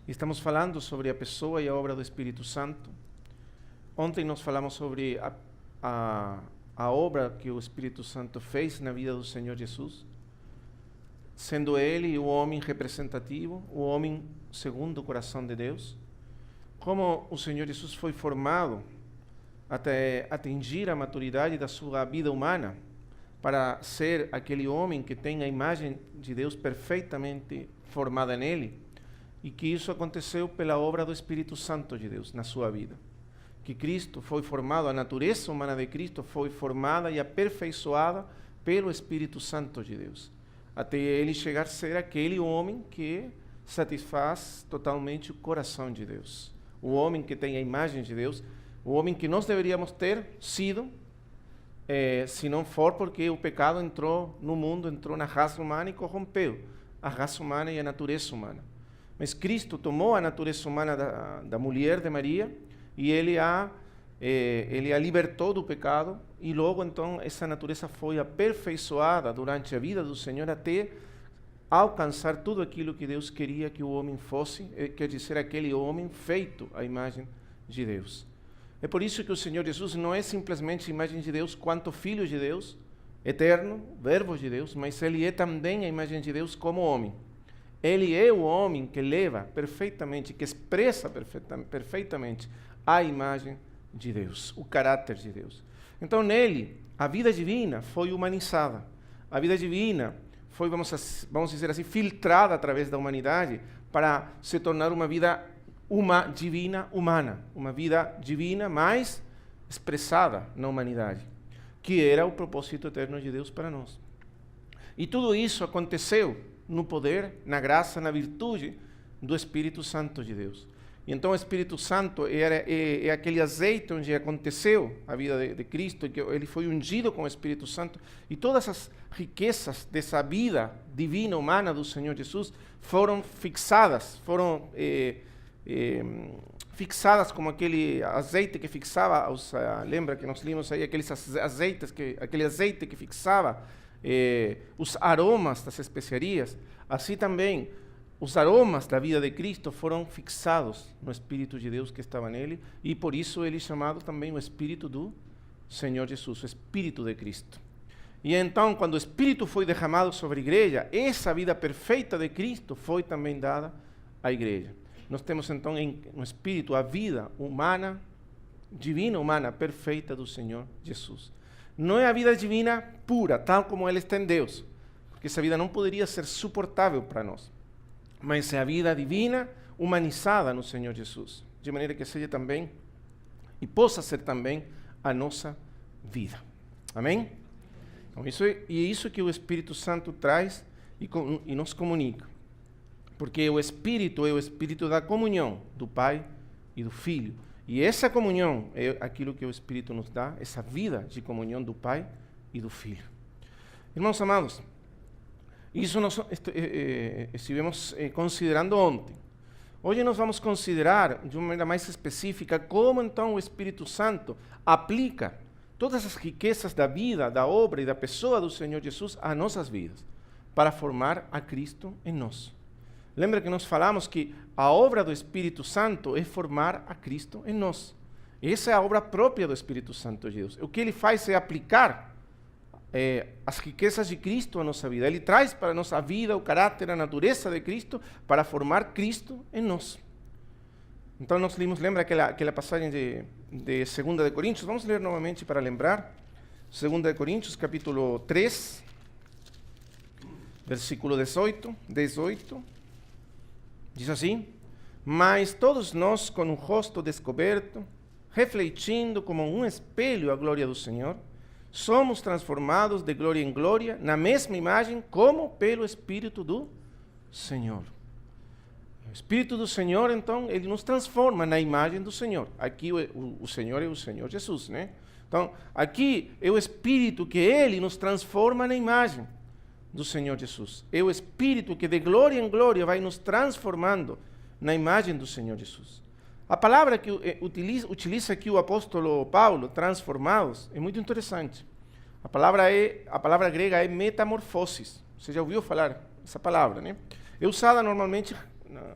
Estamos falando sobre a pessoa e a obra do Espírito Santo. Ontem nós falamos sobre a obra que o Espírito Santo fez na vida do Senhor Jesus, sendo Ele o homem representativo, o homem segundo o coração de Deus. Como o Senhor Jesus foi formado até atingir a maturidade da sua vida humana, para ser aquele homem que tem a imagem de Deus perfeitamente formada nele, e que isso aconteceu pela obra do Espírito Santo de Deus na sua vida. Que Cristo foi formado, a natureza humana de Cristo foi formada e aperfeiçoada pelo Espírito Santo de Deus, até ele chegar a ser aquele homem que satisfaz totalmente o coração de Deus, o homem que tem a imagem de Deus, o homem que nós deveríamos ter sido, se não for porque o pecado entrou no mundo, entrou na raça humana e corrompeu a raça humana e a natureza humana. Mas Cristo tomou a natureza humana da mulher de Maria e ele a libertou do pecado, e logo então essa natureza foi aperfeiçoada durante a vida do Senhor até alcançar tudo aquilo que Deus queria que o homem fosse, quer dizer, aquele homem feito à imagem de Deus. É por isso que o Senhor Jesus não é simplesmente a imagem de Deus quanto Filho de Deus, eterno, Verbo de Deus, mas Ele é também a imagem de Deus como homem. Ele é o homem que leva perfeitamente, que expressa perfeitamente a imagem de Deus, o caráter de Deus. Então, nele, a vida divina foi humanizada. A vida divina foi, vamos dizer assim, filtrada através da humanidade para se tornar uma vida divina humana, uma vida divina mais expressada na humanidade, que era o propósito eterno de Deus para nós. E tudo isso aconteceu no poder, na graça, na virtude do Espírito Santo de Deus. E então o Espírito Santo é aquele azeite onde aconteceu a vida de Cristo, que ele foi ungido com o Espírito Santo, e todas as riquezas dessa vida divina humana do Senhor Jesus foram fixadas, fixadas como aquele azeite que fixava, lembra que nós vimos aí aquele azeite que fixava os aromas das especiarias, assim também os aromas da vida de Cristo foram fixados no Espírito de Deus que estava nele, e por isso ele é chamado também o Espírito do Senhor Jesus, o Espírito de Cristo. E então, quando o Espírito foi derramado sobre a igreja, essa vida perfeita de Cristo foi também dada à igreja. Nós temos então no Espírito a vida humana, divina humana, perfeita do Senhor Jesus. Não é a vida divina pura, tal como ela está em Deus, porque essa vida não poderia ser suportável para nós. Mas é a vida divina humanizada no Senhor Jesus, de maneira que seja também e possa ser também a nossa vida. Amém? Então, isso que o Espírito Santo traz e nos comunica. Porque o Espírito é o Espírito da comunhão do Pai e do Filho. E essa comunhão é aquilo que o Espírito nos dá, essa vida de comunhão do Pai e do Filho. Irmãos amados, isso nós estivemos considerando ontem. Hoje nós vamos considerar, de uma maneira mais específica, como então o Espírito Santo aplica todas as riquezas da vida, da obra e da pessoa do Senhor Jesus a nossas vidas, para formar a Cristo em nós. Lembra que nós falamos que a obra do Espírito Santo é formar a Cristo em nós. Essa é a obra própria do Espírito Santo de Deus. O que ele faz é aplicar as riquezas de Cristo à nossa vida. Ele traz para a nossa vida o caráter, a natureza de Cristo, para formar Cristo em nós. Então nós limos, lembra aquela passagem de 2 de Coríntios? Vamos ler novamente para lembrar. 2 de Coríntios, capítulo 3, versículo 18. Diz assim: mas todos nós, com o rosto descoberto, refletindo como um espelho a glória do Senhor, somos transformados de glória em glória, na mesma imagem, como pelo Espírito do Senhor. O Espírito do Senhor, então, ele nos transforma na imagem do Senhor. Aqui o Senhor é o Senhor Jesus, né? Então, aqui é o Espírito que ele nos transforma na imagem do Senhor Jesus. É o Espírito que de glória em glória vai nos transformando na imagem do Senhor Jesus. A palavra que utiliza aqui o apóstolo Paulo, transformados, é muito interessante. A palavra grega é metamorfosis. Você já ouviu falar essa palavra, né? É usada normalmente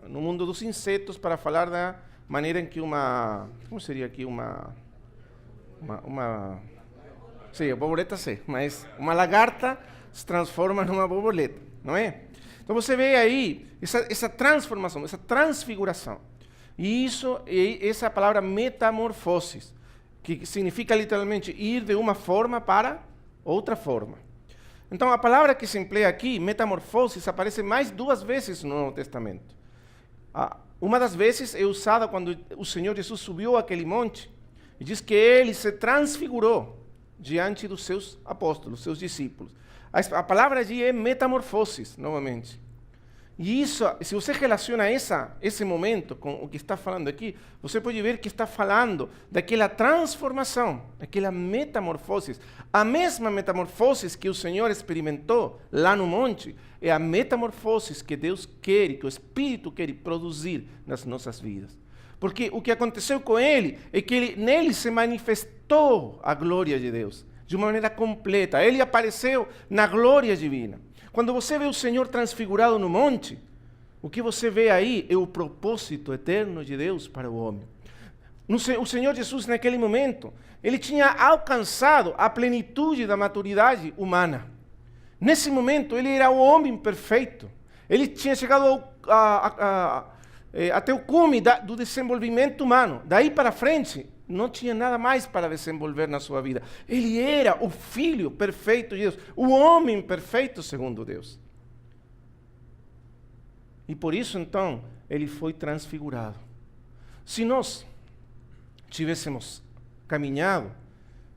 no mundo dos insetos para falar da maneira em que como seria aqui sim, a borboleta sei, mas uma lagarta se transforma numa borboleta, não é? Então você vê aí essa transformação, essa transfiguração. E essa é a palavra metamorfose, que significa literalmente ir de uma forma para outra forma. Então a palavra que se emplea aqui, metamorfose, aparece mais 2 vezes no Novo Testamento. Uma das vezes é usada quando o Senhor Jesus subiu àquele monte e diz que ele se transfigurou diante dos seus apóstolos, seus discípulos. A palavra allí é metamorfose, novamente. E isso, se você relaciona esse momento com o que está falando aqui, você pode ver que está falando daquela transformação, daquela metamorfose. A mesma metamorfose que o Senhor experimentou lá no monte, é a metamorfose que Deus quer, que o Espírito quer produzir nas nossas vidas. Porque o que aconteceu com ele é que nele se manifestou a glória de Deus, de uma maneira completa. Ele apareceu na glória divina. Quando você vê o Senhor transfigurado no monte, o que você vê aí é o propósito eterno de Deus para o homem. O Senhor Jesus, naquele momento, ele tinha alcançado a plenitude da maturidade humana. Nesse momento, ele era o homem perfeito. Ele tinha chegado até o cume do desenvolvimento humano. Daí para frente, não tinha nada mais para desenvolver na sua vida. Ele era o Filho perfeito de Deus, o homem perfeito segundo Deus. E por isso, então, ele foi transfigurado. Se nós tivéssemos caminhado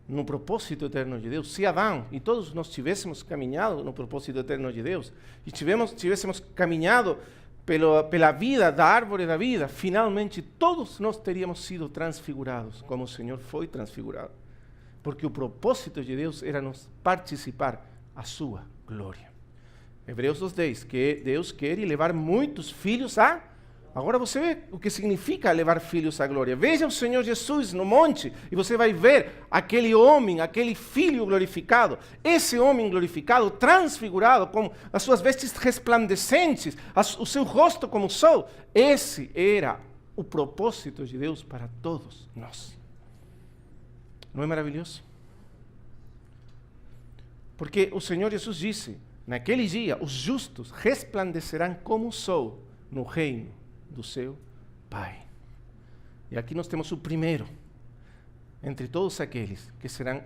no propósito eterno de Deus, se Adão e todos nós tivéssemos caminhado no propósito eterno de Deus, e tivéssemos caminhado pela vida da árvore da vida, finalmente todos nós teríamos sido transfigurados, como o Senhor foi transfigurado. Porque o propósito de Deus era nos participar a sua glória. Hebreus 2:10, que Deus quer levar muitos filhos a... Agora você vê o que significa levar filhos à glória. Veja o Senhor Jesus no monte e você vai ver aquele homem, aquele filho glorificado. Esse homem glorificado, transfigurado, com as suas vestes resplandecentes, o seu rosto como o sol. Esse era o propósito de Deus para todos nós. Não é maravilhoso? Porque o Senhor Jesus disse, naquele dia, os justos resplandecerão como o sol no reino do seu Pai. E aqui nós temos o primeiro, entre todos aqueles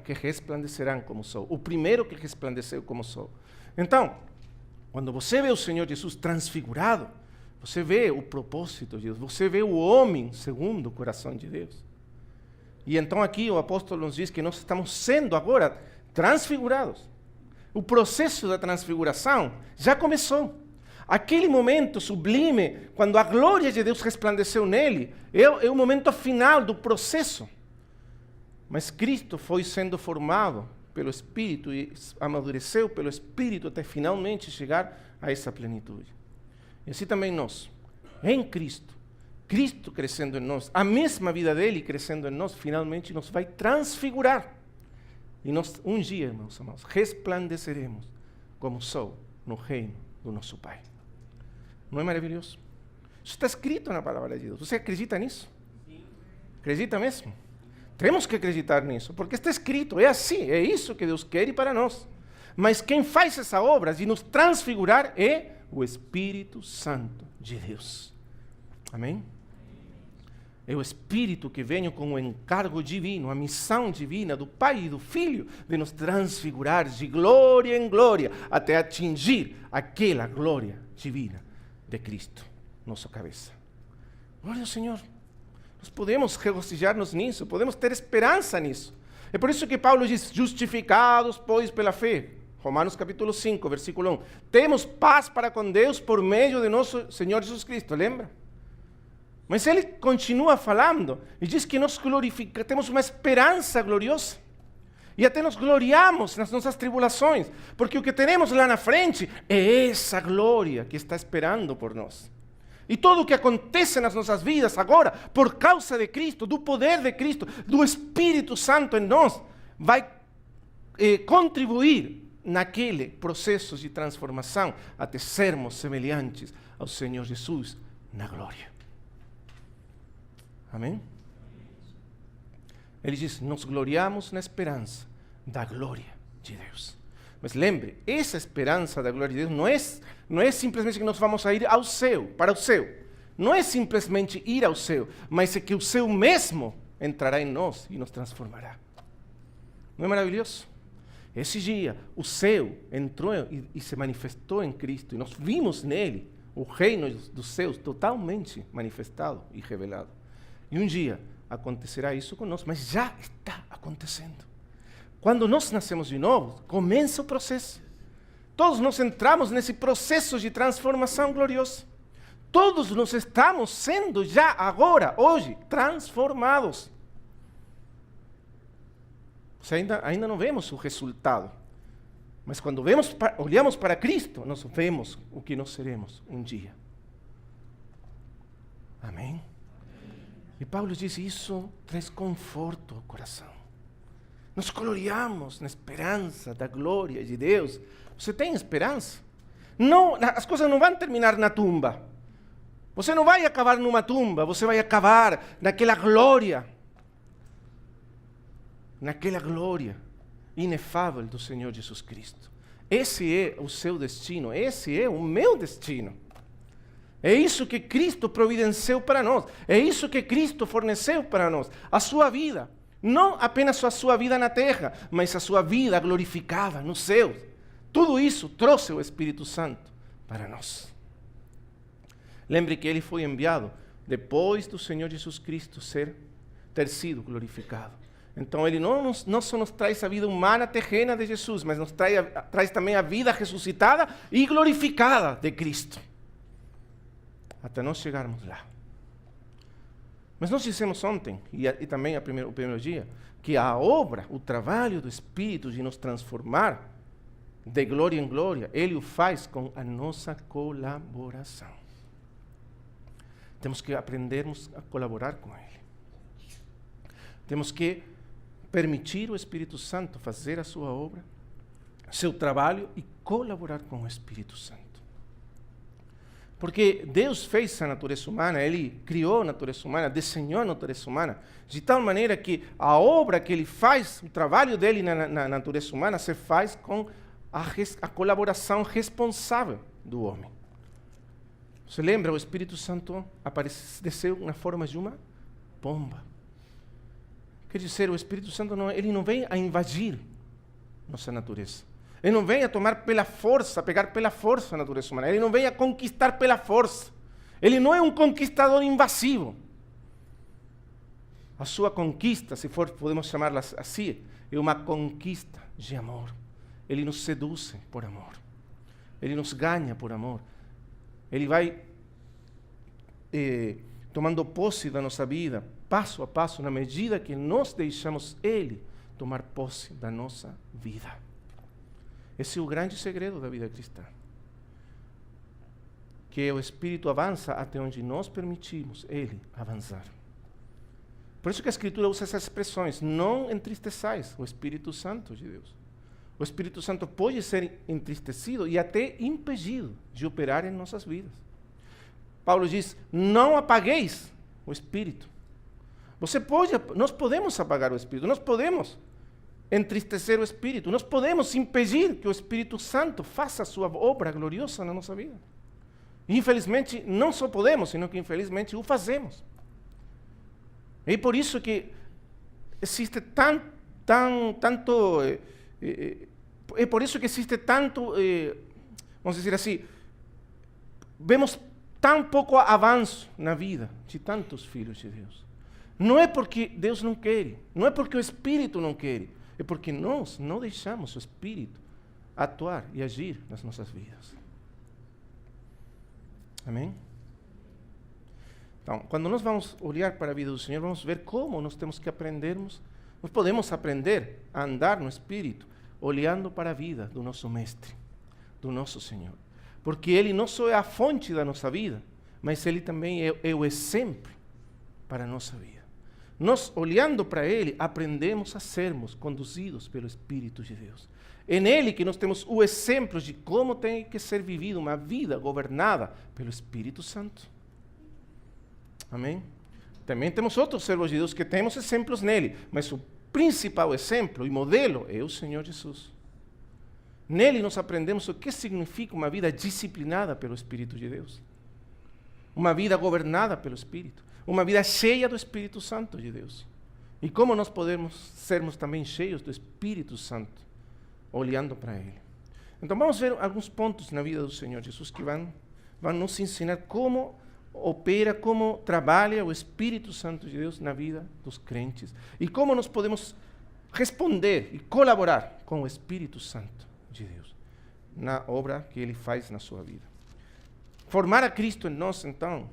que resplandecerão como o sol. O primeiro que resplandeceu como o sol. Então, quando você vê o Senhor Jesus transfigurado, você vê o propósito de Deus, você vê o homem segundo o coração de Deus. E então aqui o apóstolo nos diz que nós estamos sendo agora transfigurados. O processo da transfiguração já começou. Aquele momento sublime, quando a glória de Deus resplandeceu nele, é o momento final do processo. Mas Cristo foi sendo formado pelo Espírito e amadureceu pelo Espírito até finalmente chegar a essa plenitude. E assim também nós, em Cristo, Cristo crescendo em nós, a mesma vida dele crescendo em nós, finalmente nos vai transfigurar. E nós, um dia, meus amados, resplandeceremos como o sol no reino do nosso Pai. Não é maravilhoso? Isso está escrito na palavra de Deus. Você acredita nisso? Sim. Acredita mesmo? Temos que acreditar nisso, porque está escrito, é assim, é isso que Deus quer para nós. Mas quem faz essa obra de nos transfigurar é o Espírito Santo de Deus. Amém? É o Espírito que vem com o encargo divino, a missão divina do Pai e do Filho, de nos transfigurar de glória em glória, até atingir aquela glória divina de Cristo, nossa cabeça. Glória ao Senhor. Nós podemos regocijar-nos nisso, podemos ter esperança nisso. É por isso que Paulo diz, justificados, pois, pela fé. Romanos capítulo 5, versículo 1. Temos paz para com Deus por meio de nosso Senhor Jesus Cristo, lembra? Mas ele continua falando e diz que nós temos uma esperança gloriosa. E até nos gloriamos nas nossas tribulações, porque o que temos lá na frente é essa glória que está esperando por nós. E tudo o que acontece nas nossas vidas agora, por causa de Cristo, do poder de Cristo, do Espírito Santo em nós, vai contribuir naquele processo de transformação até sermos semelhantes ao Senhor Jesus na glória. Amém? Ele diz, nos gloriamos na esperança da glória de Deus. Mas lembre, essa esperança da glória de Deus não é simplesmente que nós vamos a ir ao céu, para o céu. Não é simplesmente ir ao céu, mas é que o céu mesmo entrará em nós e nos transformará. Não é maravilhoso? Esse dia, o céu entrou e se manifestou em Cristo, e nós vimos nele o reino dos céus totalmente manifestado e revelado. E um dia acontecerá isso conosco, mas já está acontecendo. Quando nós nascemos de novo, começa o processo. Todos nós entramos nesse processo de transformação gloriosa. Todos nós estamos sendo já agora, hoje, transformados. Ainda não vemos o resultado. Mas quando olhamos para Cristo, nós vemos o que nós seremos um dia. Amém? E Paulo diz, isso traz conforto ao coração. Nos gloriamos na esperança da glória de Deus. Você tem esperança? Não, as coisas não vão terminar na tumba. Você não vai acabar numa tumba, você vai acabar naquela glória. Naquela glória inefável do Senhor Jesus Cristo. Esse é o seu destino, esse é o meu destino. É isso que Cristo providenciou para nós. É isso que Cristo forneceu para nós. A sua vida. Não apenas a sua vida na terra, mas a sua vida glorificada nos céus. Tudo isso trouxe o Espírito Santo para nós. Lembre que ele foi enviado depois do Senhor Jesus Cristo ter sido glorificado. Então ele não só nos traz a vida humana terrena de Jesus, mas nos traz também a vida ressuscitada e glorificada de Cristo. Até nós chegarmos lá. Mas nós dissemos ontem, e também o primeiro dia, que a obra, o trabalho do Espírito de nos transformar de glória em glória, ele o faz com a nossa colaboração. Temos que aprendermos a colaborar com ele. Temos que permitir o Espírito Santo fazer a sua obra, seu trabalho e colaborar com o Espírito Santo. Porque Deus fez a natureza humana, ele criou a natureza humana, desenhou a natureza humana, de tal maneira que a obra que ele faz, o trabalho dele na natureza humana, se faz com a colaboração responsável do homem. Você lembra, o Espírito Santo desceu na forma de uma pomba. Quer dizer, o Espírito Santo ele não vem a invadir nossa natureza. Ele não vem a tomar pela força, pegar pela força a natureza humana. Ele não vem a conquistar pela força. Ele não é um conquistador invasivo. A sua conquista, se podemos chamá-la assim, é uma conquista de amor. Ele nos seduz por amor. Ele nos ganha por amor. Ele vai tomando posse da nossa vida, passo a passo, na medida que nós deixamos ele tomar posse da nossa vida. Esse é o grande segredo da vida cristã. Que o Espírito avança até onde nós permitimos ele avançar. Por isso que a Escritura usa essas expressões. Não entristeçais o Espírito Santo de Deus. O Espírito Santo pode ser entristecido e até impedido de operar em nossas vidas. Paulo diz, não apagueis o Espírito. Nós podemos apagar o Espírito, nós podemos entristecer o Espírito, nós podemos impedir que o Espírito Santo faça a sua obra gloriosa na nossa vida. E, infelizmente, não só podemos, senão que infelizmente o fazemos. É por isso que existe é por isso que existe tanto, vamos dizer assim, vemos tão pouco avanço na vida de tantos filhos de Deus. Não é porque Deus não quer, não é porque o Espírito não quer, é porque nós não deixamos o Espírito atuar e agir nas nossas vidas. Amém? Então, quando nós vamos olhar para a vida do Senhor, vamos ver como nós temos que aprendermos. Nós podemos aprender a andar no Espírito, olhando para a vida do nosso Mestre, do nosso Senhor. Porque Ele não só é a fonte da nossa vida, mas Ele também é o exemplo para a nossa vida. Nós, olhando para Ele, aprendemos a sermos conduzidos pelo Espírito de Deus. É nele que nós temos o exemplo de como tem que ser vivida uma vida governada pelo Espírito Santo. Amém? Também temos outros servos de Deus que temos exemplos nele, mas o principal exemplo e modelo é o Senhor Jesus. Nele nós aprendemos o que significa uma vida disciplinada pelo Espírito de Deus. Uma vida governada pelo Espírito. Uma vida cheia do Espírito Santo de Deus. E como nós podemos sermos também cheios do Espírito Santo, olhando para Ele. Então vamos ver alguns pontos na vida do Senhor Jesus que vão nos ensinar como opera, como trabalha o Espírito Santo de Deus na vida dos crentes. E como nós podemos responder e colaborar com o Espírito Santo de Deus na obra que Ele faz na sua vida. Formar a Cristo em nós, então,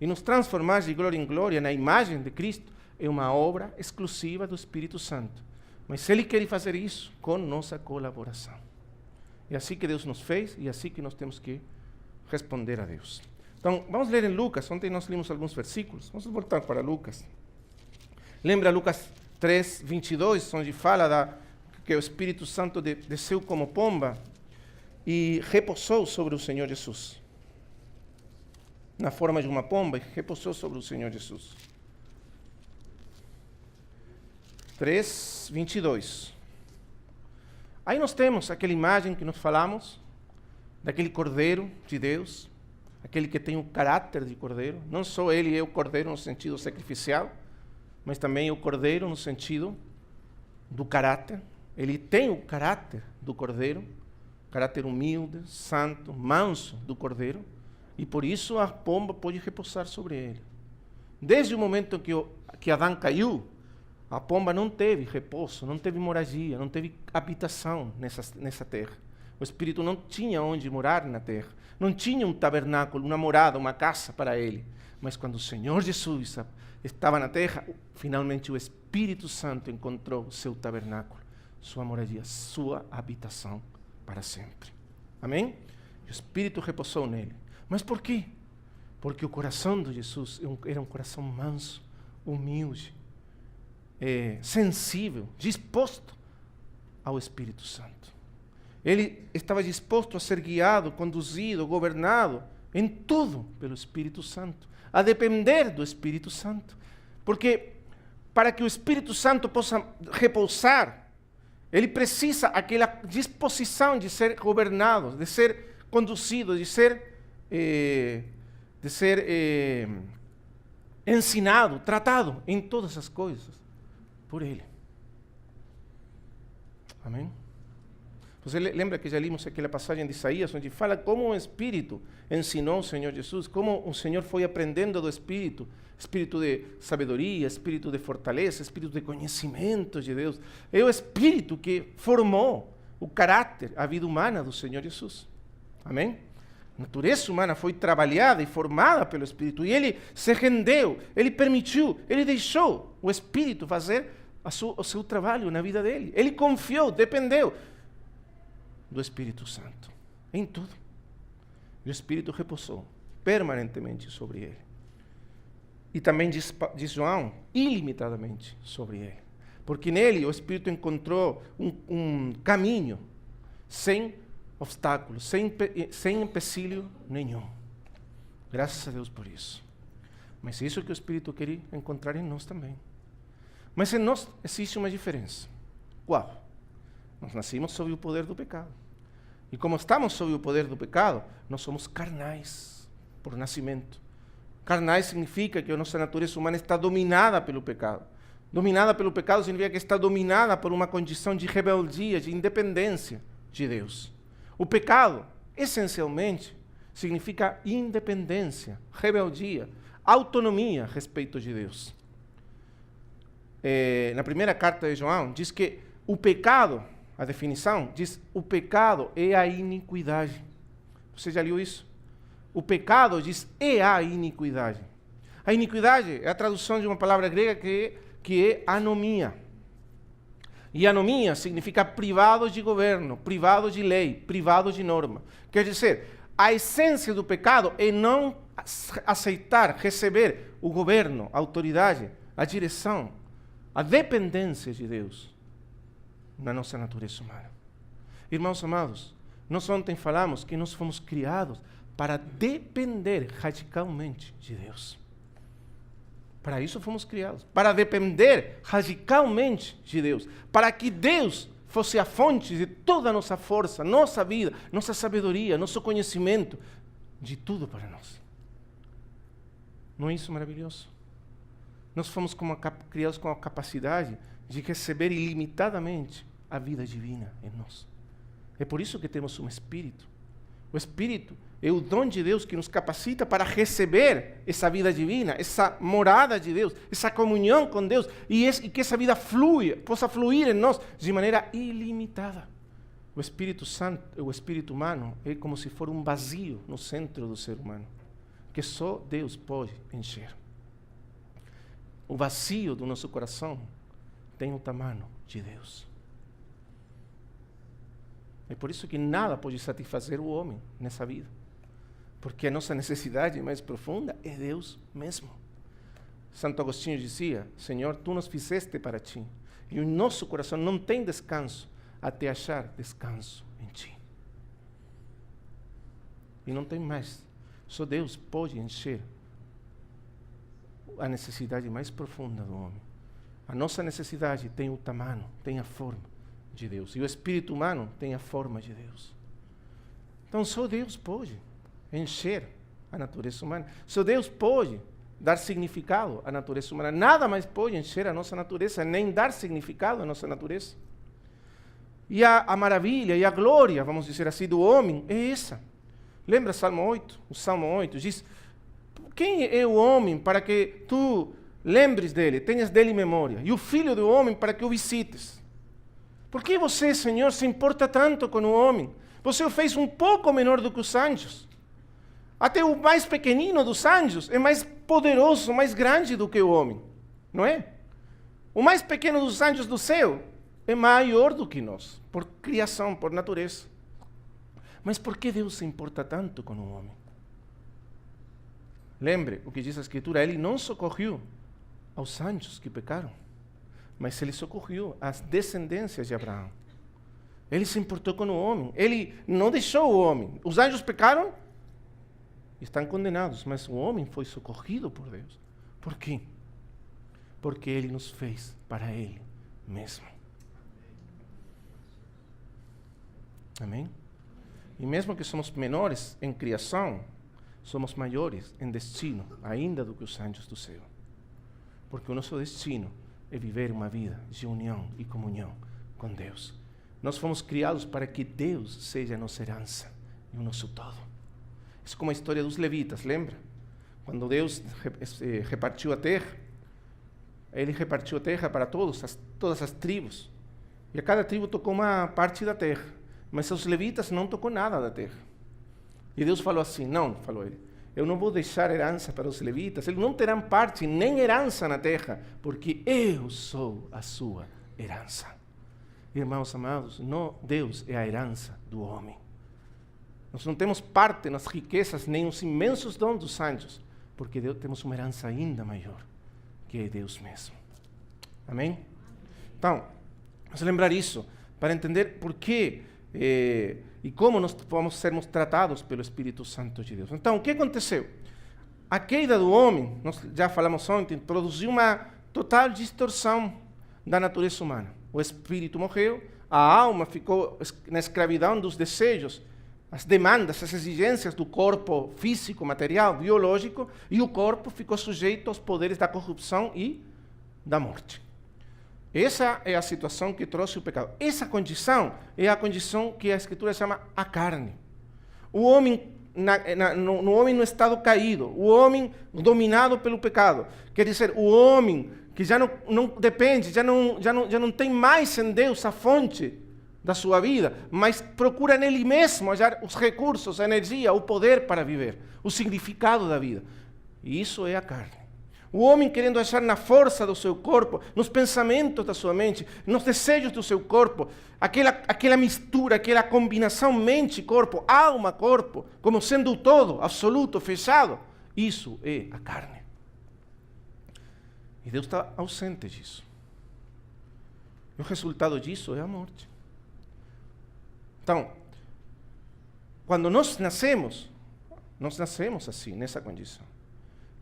e nos transformar de glória em glória na imagem de Cristo, é uma obra exclusiva do Espírito Santo. Mas Ele quer fazer isso com nossa colaboração. É assim que Deus nos fez e é assim que nós temos que responder a Deus. Então, vamos ler em Lucas. Ontem nós lemos alguns versículos. Vamos voltar para Lucas. Lembra Lucas 3, 22, onde fala que o Espírito Santo desceu como pomba e repousou sobre o Senhor Jesus. Na forma de uma pomba, e repousou sobre o Senhor Jesus. 3, 22. Aí nós temos aquela imagem que nós falamos, daquele Cordeiro de Deus, aquele que tem o caráter de Cordeiro. Não só ele é o Cordeiro no sentido sacrificial, mas também é o Cordeiro no sentido do caráter. Ele tem o caráter do Cordeiro, caráter humilde, santo, manso do Cordeiro, e por isso a pomba pode repousar sobre ele. Desde o momento que Adão caiu, a pomba não teve repouso, não teve moradia, não teve habitação nessa terra. O Espírito não tinha onde morar na terra. Não tinha um tabernáculo, uma morada, uma casa para ele. Mas quando o Senhor Jesus estava na terra, finalmente o Espírito Santo encontrou seu tabernáculo, sua moradia, sua habitação para sempre. Amém? O Espírito repousou nele. Mas por quê? Porque o coração de Jesus era um coração manso, humilde, sensível, disposto ao Espírito Santo. Ele estava disposto a ser guiado, conduzido, governado em tudo pelo Espírito Santo, a depender do Espírito Santo. Porque para que o Espírito Santo possa repousar, ele precisa aquela disposição de ser governado, de ser conduzido, de ser ensinado, tratado em todas as coisas por ele. Amém? Você lembra que já limos aquela passagem de Isaías, onde fala como o Espírito ensinou o Senhor Jesus, como o Senhor foi aprendendo do Espírito, Espírito de sabedoria, Espírito de fortaleza, Espírito de conhecimento de Deus. É o Espírito que formou o caráter, a vida humana do Senhor Jesus. Amém? A natureza humana foi trabalhada e formada pelo Espírito, e ele se rendeu, ele permitiu, ele deixou o Espírito fazer o seu trabalho na vida dele. Ele confiou, dependeu do Espírito Santo em tudo. E o Espírito repousou permanentemente sobre ele. E também diz João, ilimitadamente sobre ele. Porque nele o Espírito encontrou um caminho sem obstáculos, sem empecilho nenhum. Graças a Deus por isso. Mas é isso que o Espírito quer encontrar em nós também. Mas em nós existe uma diferença. Qual? Nós nascemos sob o poder do pecado. E como estamos sob o poder do pecado, nós somos carnais por nascimento. Carnais significa que a nossa natureza humana está dominada pelo pecado. Dominada pelo pecado significa que está dominada por uma condição de rebeldia, de independência de Deus. O pecado, essencialmente, significa independência, rebeldia, autonomia a respeito de Deus. Na primeira carta de João, diz que o pecado, a definição, diz o pecado é a iniquidade. Você já leu isso? O pecado, diz, é a iniquidade. A iniquidade é a tradução de uma palavra grega que é anomia. E anomia significa privado de governo, privado de lei, privado de norma. Quer dizer, a essência do pecado é não aceitar, receber o governo, a autoridade, a direção, a dependência de Deus na nossa natureza humana. Irmãos amados, nós ontem falamos que nós fomos criados para depender radicalmente de Deus. Para isso fomos criados, para depender radicalmente de Deus, para que Deus fosse a fonte de toda a nossa força, nossa vida, nossa sabedoria, nosso conhecimento, de tudo para nós. Não é isso maravilhoso? Nós fomos criados com a capacidade de receber ilimitadamente a vida divina em nós. É por isso que temos um Espírito. O Espírito é o dom de Deus que nos capacita para receber essa vida divina, essa morada de Deus, essa comunhão com Deus, e que essa vida possa fluir em nós de maneira ilimitada. O Espírito Santo, o Espírito humano, é como se for um vazio no centro do ser humano, que só Deus pode encher. O vazio do nosso coração tem o tamanho de Deus. É por isso que nada pode satisfazer o homem nessa vida. Porque a nossa necessidade mais profunda é Deus mesmo. Santo Agostinho dizia: Senhor, Tu nos fizeste para Ti, e o nosso coração não tem descanso até achar descanso em Ti. E não tem mais. Só Deus pode encher a necessidade mais profunda do homem. A nossa necessidade tem o tamanho, tem a forma de Deus. E o espírito humano tem a forma de Deus. Então só Deus pode encher a natureza humana. Só Deus pode dar significado à natureza humana. Nada mais pode encher a nossa natureza, nem dar significado à nossa natureza. E a maravilha e a glória, vamos dizer assim, do homem é essa. Lembra Salmo 8? O Salmo 8 diz: quem é o homem para que tu lembres dele, tenhas dele memória? E o filho do homem para que o visites? Por que você, Senhor, se importa tanto com o homem? Você o fez um pouco menor do que os anjos. Até o mais pequenino dos anjos é mais poderoso, mais grande do que o homem. Não é? O mais pequeno dos anjos do céu é maior do que nós, por criação, por natureza. Mas por que Deus se importa tanto com o homem? Lembre o que diz a Escritura: Ele não socorreu aos anjos que pecaram, mas Ele socorreu as descendências de Abraão. Ele se importou com o homem. Ele não deixou o homem. Os anjos pecaram, estão condenados, mas o homem foi socorrido por Deus. Por quê? Porque Ele nos fez para Ele mesmo. Amém? E mesmo que somos menores em criação, somos maiores em destino, ainda do que os anjos do céu. Porque o nosso destino é viver uma vida de união e comunhão com Deus. Nós fomos criados para que Deus seja a nossa herança e o nosso todo. Isso é como a história dos levitas, lembra? Quando Deus repartiu a terra, Ele repartiu a terra para todas as tribos. E a cada tribo tocou uma parte da terra. Mas os levitas não tocou nada da terra. E Deus falou assim: não, falou Ele, eu não vou deixar herança para os levitas, eles não terão parte nem herança na terra, porque eu sou a sua herança. Irmãos amados, não, Deus é a herança do homem. Nós não temos parte nas riquezas, nem nos imensos dons dos anjos, porque Deus temos uma herança ainda maior, que é Deus mesmo. Amém? Então, vamos lembrar isso, para entender por que e como nós vamos sermos tratados pelo Espírito Santo de Deus. Então, o que aconteceu? A queda do homem, nós já falamos ontem, produziu uma total distorção da natureza humana. O espírito morreu, a alma ficou na escravidão dos desejos, as demandas, as exigências do corpo físico, material, biológico, e o corpo ficou sujeito aos poderes da corrupção e da morte. Essa é a situação que trouxe o pecado. Essa condição é a condição que a Escritura chama a carne. O homem, no homem no estado caído, o homem dominado pelo pecado. Quer dizer, o homem que já não depende, já não tem mais em Deus a fonte da sua vida, mas procura nele mesmo achar os recursos, a energia, o poder para viver, o significado da vida. E isso é a carne. O homem querendo achar na força do seu corpo, nos pensamentos da sua mente, nos desejos do seu corpo, aquela mistura, aquela combinação mente-corpo, alma-corpo, como sendo o todo, absoluto, fechado. Isso é a carne. E Deus está ausente disso. E o resultado disso é a morte. Então, quando nós nascemos assim, nessa condição.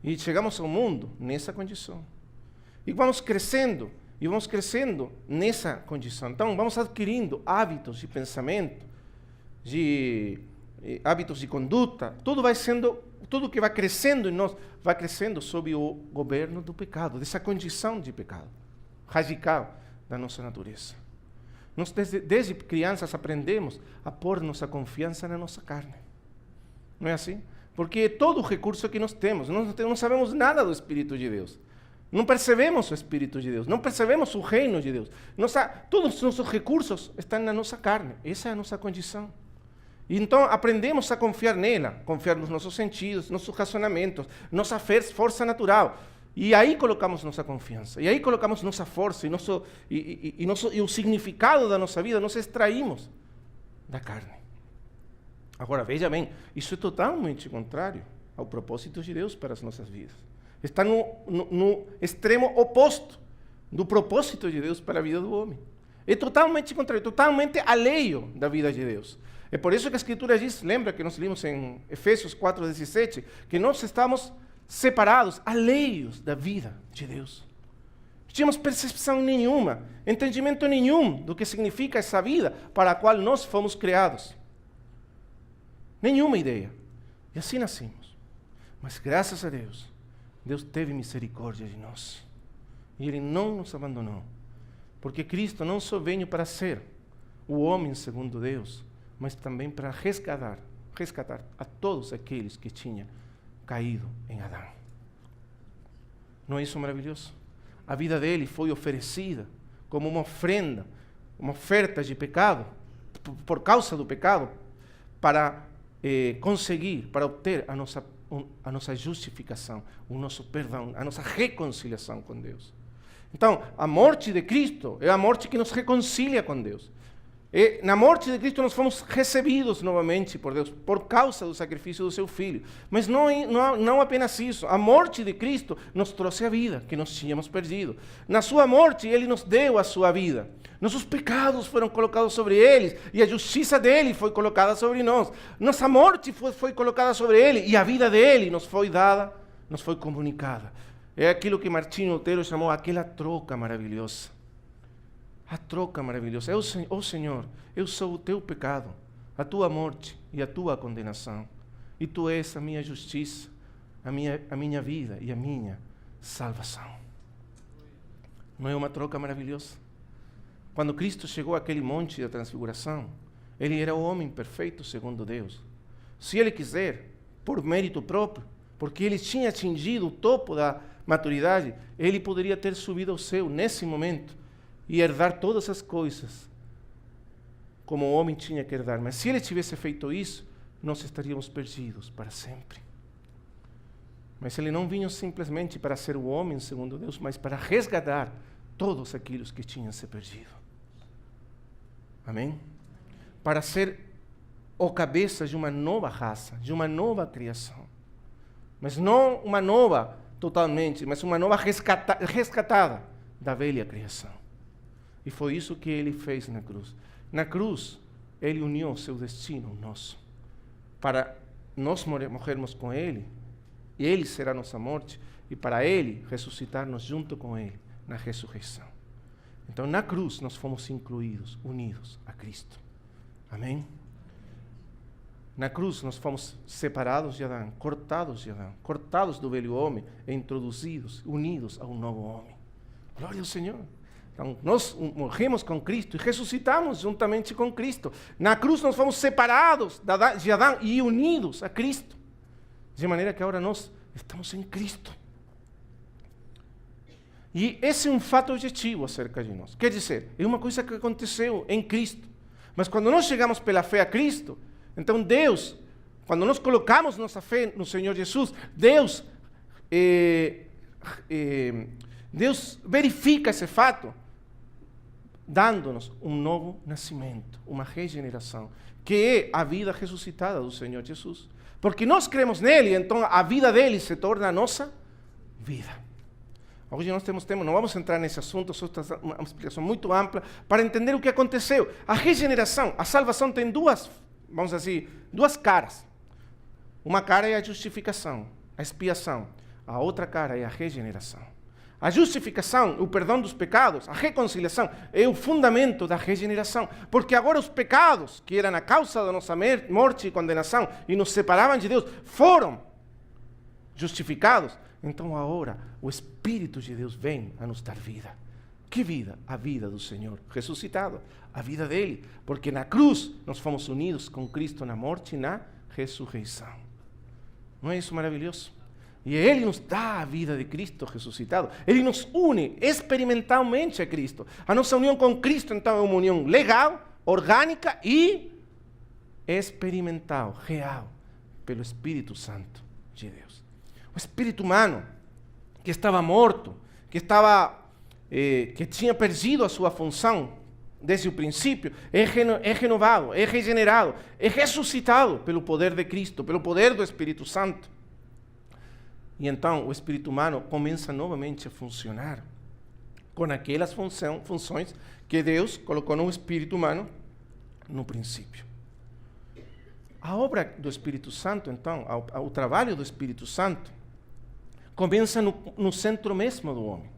E chegamos ao mundo nessa condição. E vamos crescendo nessa condição. Então, vamos adquirindo hábitos de pensamento, hábitos de conduta. Tudo que vai crescendo em nós, vai crescendo sob o governo do pecado, dessa condição de pecado radical da nossa natureza. Nós, desde crianças, aprendemos a pôr nossa confiança na nossa carne. Não é assim? Porque é todo o recurso que nós temos. Nós não sabemos nada do Espírito de Deus. Não percebemos o Espírito de Deus. Não percebemos o reino de Deus. Todos os nossos recursos estão na nossa carne. Essa é a nossa condição. E então aprendemos a confiar nela, confiar nos nossos sentidos, nossos racionamentos, nossa força natural. E aí colocamos nossa confiança. E aí colocamos nossa força e o significado da nossa vida nós extraímos da carne. Agora, veja bem, isso é totalmente contrário ao propósito de Deus para as nossas vidas. Está no extremo oposto do propósito de Deus para a vida do homem. É totalmente contrário, totalmente alheio da vida de Deus. É por isso que a Escritura diz, lembra que nós lemos em Efésios 4:17, que nós estamos separados, alheios da vida de Deus. Não tínhamos percepção nenhuma, entendimento nenhum do que significa essa vida para a qual nós fomos criados. Nenhuma ideia. E assim nascemos. Mas graças a Deus, Deus teve misericórdia de nós. E Ele não nos abandonou. Porque Cristo não só veio para ser o homem segundo Deus, mas também para resgatar a todos aqueles que tinham caído em Adão. Não é isso maravilhoso? A vida dele foi oferecida como uma ofrenda, uma oferta de pecado, por causa do pecado, para para obter a nossa justificação, o nosso perdão, a nossa reconciliação com Deus. Então, a morte de Cristo é a morte que nos reconcilia com Deus. Na morte de Cristo nós fomos recebidos novamente por Deus, por causa do sacrifício do seu Filho. Mas não apenas isso. A morte de Cristo nos trouxe a vida que nós tínhamos perdido. Na sua morte, Ele nos deu a sua vida. Nossos pecados foram colocados sobre Ele e a justiça dEle foi colocada sobre nós. Nossa morte foi colocada sobre Ele e a vida dEle nos foi dada, nos foi comunicada. É aquilo que Martinho Lutero chamou aquela troca maravilhosa. A troca maravilhosa. Senhor, eu sou o teu pecado, a tua morte e a tua condenação. E tu és a minha justiça, a minha vida e a minha salvação. Não é uma troca maravilhosa? Quando Cristo chegou àquele monte da transfiguração, Ele era o homem perfeito segundo Deus. Se Ele quiser, por mérito próprio, porque Ele tinha atingido o topo da maturidade, Ele poderia ter subido ao céu nesse momento e herdar todas as coisas, como o homem tinha que herdar. Mas se Ele tivesse feito isso, nós estaríamos perdidos para sempre. Mas Ele não vinha simplesmente para ser o homem segundo Deus, mas para resgatar todos aqueles que tinham se perdido. Amém? Para ser o cabeça de uma nova raça, de uma nova criação. Mas não uma nova totalmente, mas uma nova resgatada da velha criação. E foi isso que Ele fez na cruz. Na cruz, Ele uniu seu destino ao nosso, para nós morrermos com Ele, e Ele será nossa morte, e para Ele ressuscitar-nos junto com Ele na ressurreição. Então, na cruz, nós fomos incluídos, unidos a Cristo. Amém? Na cruz, nós fomos separados de Adão, cortados do velho homem e introduzidos, unidos a um novo homem. Glória ao Senhor. Então, nós morremos com Cristo e ressuscitamos juntamente com Cristo. Na cruz nós fomos separados de Adão e unidos a Cristo. De maneira que agora nós estamos em Cristo. E esse é um fato objetivo acerca de nós. Quer dizer, é uma coisa que aconteceu em Cristo. Mas quando nós chegamos pela fé a Cristo, então Deus, quando nós colocamos nossa fé no Senhor Jesus, Deus verifica esse fato, dando-nos um novo nascimento, uma regeneração, que é a vida ressuscitada do Senhor Jesus. Porque nós cremos nele, então a vida dele se torna a nossa vida. Hoje nós temos tempo, não vamos entrar nesse assunto, só uma explicação muito ampla, para entender o que aconteceu. A regeneração, a salvação tem duas caras. Uma cara é a justificação, a expiação. A outra cara é a regeneração. A justificação, o perdão dos pecados, a reconciliação é o fundamento da regeneração. Porque agora os pecados, que eram a causa da nossa morte e condenação e nos separavam de Deus, foram justificados. Então agora o Espírito de Deus vem a nos dar vida. Que vida? A vida do Senhor ressuscitado. A vida dele. Porque na cruz nós fomos unidos com Cristo na morte e na ressurreição. Não é isso maravilhoso? E Ele nos dá a vida de Cristo ressuscitado. Ele nos une experimentalmente a Cristo. A nossa união com Cristo, então, é uma união legal, orgânica e experimental, real, pelo Espírito Santo de Deus. O espírito humano, que estava morto, que tinha perdido a sua função desde o princípio, é renovado, é regenerado, é ressuscitado pelo poder de Cristo, pelo poder do Espírito Santo. E então o espírito humano começa novamente a funcionar com aquelas funções que Deus colocou no espírito humano no princípio. A obra do Espírito Santo, então, o trabalho do Espírito Santo, começa no centro mesmo do homem.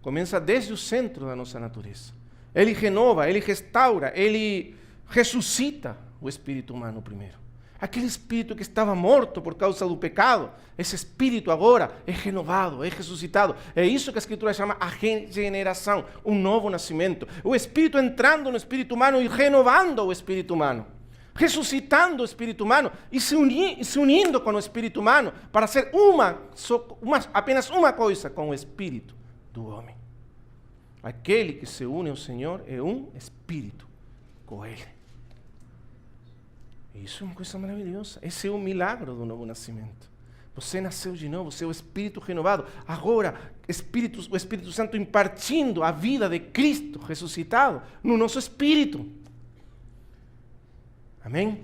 Começa desde o centro da nossa natureza. Ele renova, ele restaura, ele ressuscita o espírito humano primeiro. Aquele espírito que estava morto por causa do pecado, esse espírito agora é renovado, é ressuscitado. É isso que a Escritura chama a regeneração, um novo nascimento. O espírito entrando no espírito humano e renovando o espírito humano. Ressuscitando o espírito humano e se unindo com o espírito humano para ser apenas uma coisa com o espírito do homem. Aquele que se une ao Senhor é um espírito com Ele. Isso é uma coisa maravilhosa. Esse é o milagre do novo nascimento. Você nasceu de novo, você é o Espírito renovado. Agora, o Espírito Santo impartindo a vida de Cristo ressuscitado no nosso espírito. Amém?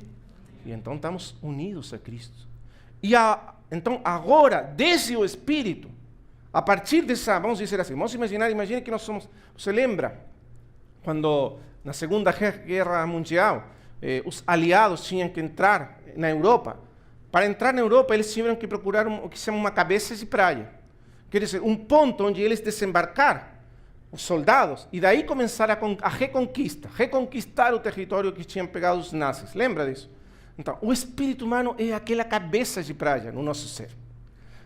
E então estamos unidos a Cristo. Então agora, desde o Espírito, a partir dessa, vamos dizer assim, imagine que nós somos, você lembra, quando na Segunda Guerra Mundial, os aliados tinham que entrar na Europa. Para entrar na Europa, eles tinham que procurar o que se chama uma cabeça de praia. Quer dizer, um ponto onde eles desembarcar, os soldados, e daí começar a reconquistar o território que tinham pegado os nazis. Lembra disso? Então, o espírito humano é aquela cabeça de praia no nosso ser.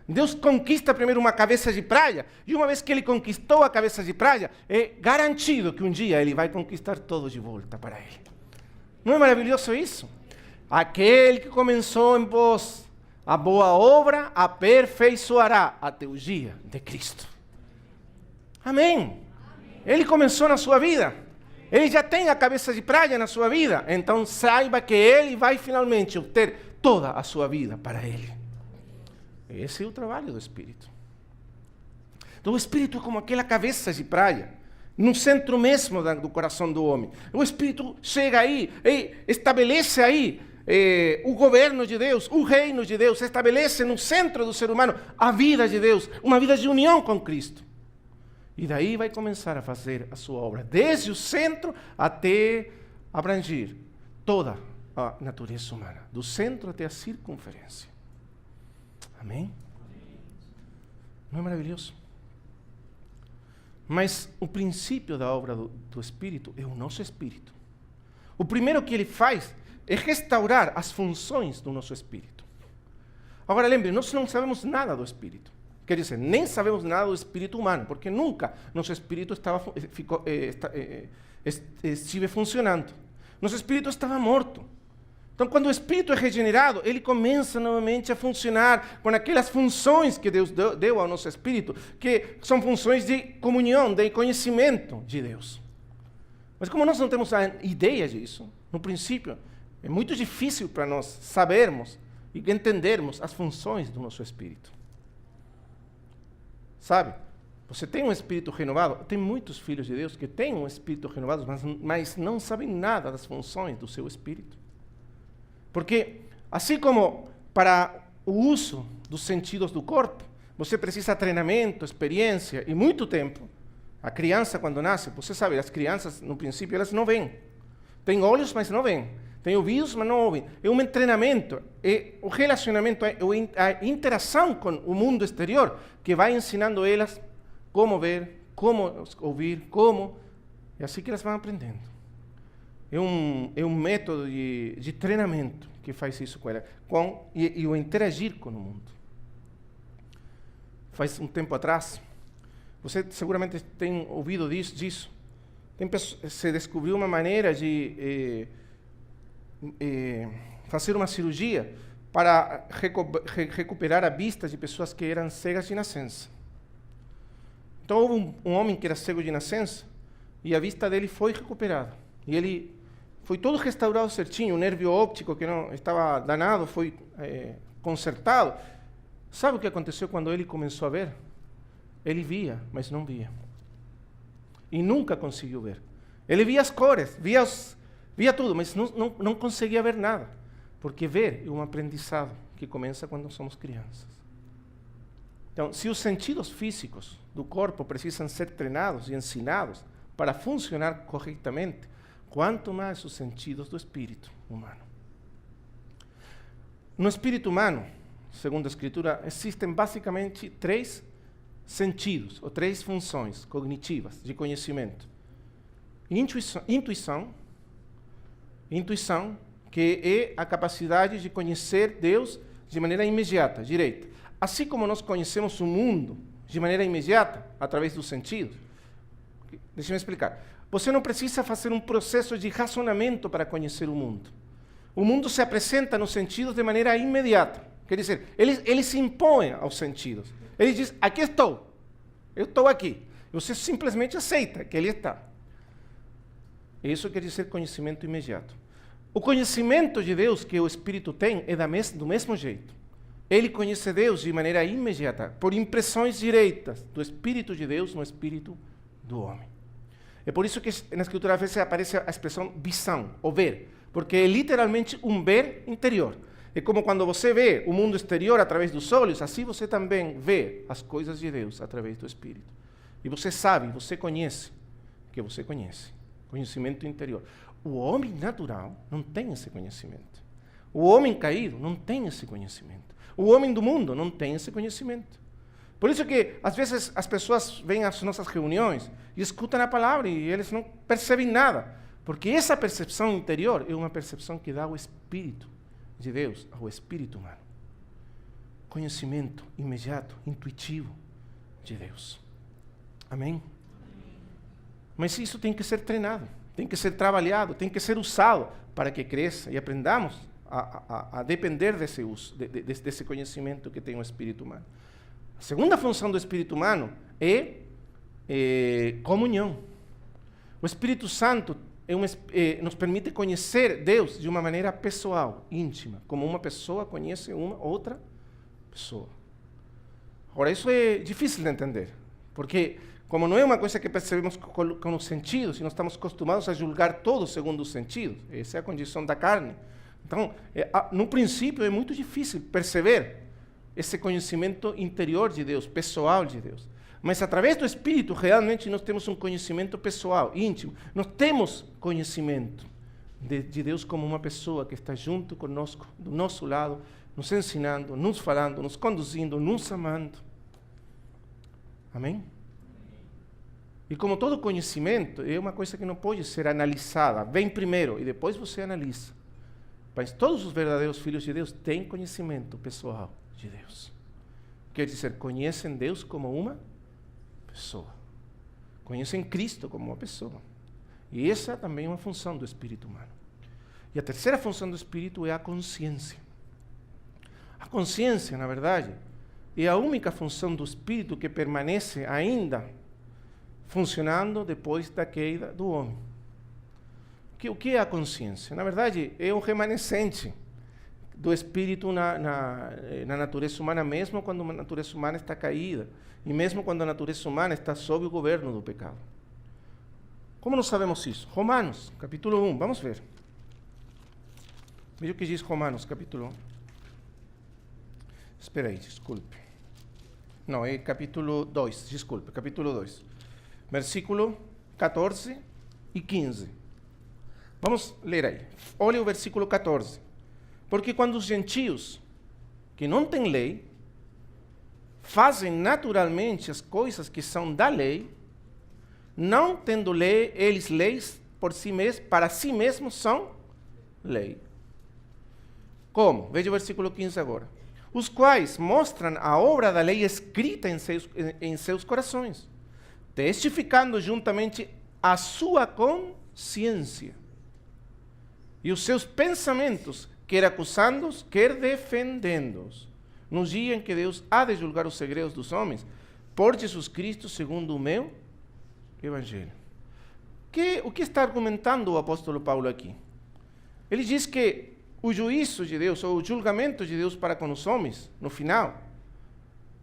Deus conquista primeiro uma cabeça de praia, e uma vez que Ele conquistou a cabeça de praia, é garantido que um dia Ele vai conquistar todos de volta para Ele. Não é maravilhoso isso? Aquele que começou em vós a boa obra, aperfeiçoará até o dia de Cristo. Amém? Ele começou na sua vida. Ele já tem a cabeça de praia na sua vida. Então saiba que Ele vai finalmente obter toda a sua vida para Ele. Esse é o trabalho do Espírito. Então o Espírito é como aquela cabeça de praia, no centro mesmo do coração do homem. O Espírito chega aí e estabelece aí o governo de Deus, o reino de Deus, estabelece no centro do ser humano a vida de Deus, uma vida de união com Cristo. E daí vai começar a fazer a sua obra, desde o centro até abranger toda a natureza humana, do centro até a circunferência. Amém? Não é maravilhoso? Mas o princípio da obra do Espírito é o nosso espírito. O primeiro que ele faz é restaurar as funções do nosso espírito. Agora lembre, nós não sabemos nada do espírito. Quer dizer, nem sabemos nada do espírito humano, porque nunca nosso espírito estive funcionando. Nosso espírito estava morto. Então, quando o espírito é regenerado, ele começa novamente a funcionar com aquelas funções que Deus deu ao nosso espírito, que são funções de comunhão, de conhecimento de Deus. Mas como nós não temos a ideia disso, no princípio, é muito difícil para nós sabermos e entendermos as funções do nosso espírito. Sabe? Você tem um espírito renovado, tem muitos filhos de Deus que têm um espírito renovado, mas não sabem nada das funções do seu espírito. Porque, assim como para o uso dos sentidos do corpo, você precisa de treinamento, experiência e muito tempo. A criança, quando nasce, você sabe, as crianças, no princípio, elas não veem. Têm olhos, mas não veem. Têm ouvidos, mas não ouvem. É um treinamento, é o relacionamento, é a interação com o mundo exterior que vai ensinando elas como ver, como ouvir, como... É assim que elas vão aprendendo. É um método de treinamento que faz isso com elas. E o interagir com o mundo. Faz um tempo atrás, você seguramente tem ouvido disso. Se descobriu uma maneira de fazer uma cirurgia para recuperar a vista de pessoas que eram cegas de nascença. Então, houve um homem que era cego de nascença e a vista dele foi recuperada. E ele foi todo restaurado certinho, o nervio óptico que não estava danado foi consertado. Sabe o que aconteceu quando ele começou a ver? Ele via, mas não via. E nunca conseguiu ver. Ele via as cores, via tudo, mas não conseguia ver nada. Porque ver é um aprendizado que começa quando somos crianças. Então, se os sentidos físicos do corpo precisam ser treinados e ensinados para funcionar corretamente, quanto mais os sentidos do espírito humano. No espírito humano, segundo a Escritura, existem basicamente 3 sentidos, ou 3 funções cognitivas de conhecimento. Intuição, que é a capacidade de conhecer Deus de maneira imediata, direta. Assim como nós conhecemos o mundo de maneira imediata, através dos sentidos. Deixa eu explicar. Você não precisa fazer um processo de razonamento para conhecer o mundo. O mundo se apresenta nos sentidos de maneira imediata. Quer dizer, ele se impõe aos sentidos. Ele diz, aqui estou. Eu estou aqui. Você simplesmente aceita que ele está. Isso quer dizer conhecimento imediato. O conhecimento de Deus que o Espírito tem é do mesmo jeito. Ele conhece Deus de maneira imediata, por impressões diretas do Espírito de Deus no Espírito do homem. É por isso que na Escritura às vezes aparece a expressão visão, ou ver, porque é literalmente um ver interior. É como quando você vê o mundo exterior através dos olhos, assim você também vê as coisas de Deus através do Espírito. E você sabe, você conhece, que você conhece. Conhecimento interior. O homem natural não tem esse conhecimento. O homem caído não tem esse conhecimento. O homem do mundo não tem esse conhecimento. Por isso que, às vezes, as pessoas vêm às nossas reuniões e escutam a palavra e eles não percebem nada. Porque essa percepção interior é uma percepção que dá ao Espírito de Deus, ao Espírito humano. Conhecimento imediato, intuitivo de Deus. Amém? Mas isso tem que ser treinado, tem que ser trabalhado, tem que ser usado para que cresça e aprendamos a depender desse uso, desse conhecimento que tem o Espírito humano. A segunda função do Espírito humano é comunhão. O Espírito Santo nos permite conhecer Deus de uma maneira pessoal, íntima, como uma pessoa conhece uma outra pessoa. Agora, isso é difícil de entender, porque como não é uma coisa que percebemos com os sentidos, e nós estamos acostumados a julgar todo segundo os sentidos, essa é a condição da carne. Então, no princípio, é muito difícil perceber esse conhecimento interior de Deus, pessoal de Deus. Mas através do Espírito, realmente nós temos um conhecimento pessoal, íntimo. Nós temos conhecimento de Deus como uma pessoa que está junto conosco, do nosso lado, nos ensinando, nos falando, nos conduzindo, nos amando. Amém? E como todo conhecimento, é uma coisa que não pode ser analisada. Vem primeiro e depois você analisa. Mas todos os verdadeiros filhos de Deus têm conhecimento pessoal de Deus. Quer dizer, conhecem Deus como uma pessoa. Conhecem Cristo como uma pessoa. E essa também é uma função do Espírito humano. E a terceira função do Espírito é a consciência. A consciência, na verdade, é a única função do Espírito que permanece ainda funcionando depois da queda do homem. O que é a consciência? Na verdade, é um remanescente do Espírito na natureza humana, mesmo quando a natureza humana está caída, e mesmo quando a natureza humana está sob o governo do pecado. Como nós sabemos isso? Romanos, capítulo 1, vamos ver. Veja o que diz Romanos, capítulo 1. Espera aí, desculpe. Não, é capítulo 2, desculpe, capítulo 2. Versículo 14 e 15. Vamos ler aí. Olha o versículo 14. Porque quando os gentios, que não têm lei, fazem naturalmente as coisas que são da lei, não tendo lei, eles leis por si mesmos, para si mesmos são lei. Como? Veja o versículo 15 agora. Os quais mostram a obra da lei escrita em seus corações, testificando juntamente a sua consciência e os seus pensamentos, quer acusando-os, quer defendendo-os, no dia em que Deus há de julgar os segredos dos homens, por Jesus Cristo, segundo o meu Evangelho. O que está argumentando o apóstolo Paulo aqui? Ele diz que o juízo de Deus, ou o julgamento de Deus para com os homens, no final,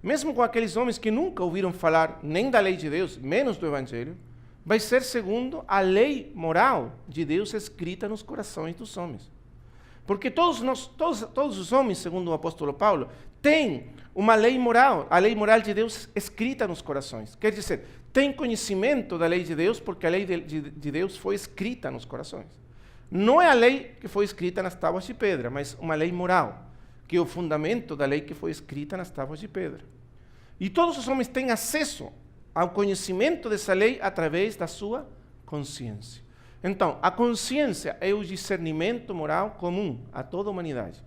mesmo com aqueles homens que nunca ouviram falar nem da lei de Deus, menos do Evangelho, vai ser segundo a lei moral de Deus escrita nos corações dos homens. Porque todos os homens, segundo o apóstolo Paulo, têm uma lei moral, a lei moral de Deus escrita nos corações. Quer dizer, tem conhecimento da lei de Deus, porque a lei de Deus foi escrita nos corações. Não é a lei que foi escrita nas tábuas de pedra, mas uma lei moral, que é o fundamento da lei que foi escrita nas tábuas de pedra. E todos os homens têm acesso ao conhecimento dessa lei através da sua consciência. Então, a consciência é o discernimento moral comum a toda a humanidade.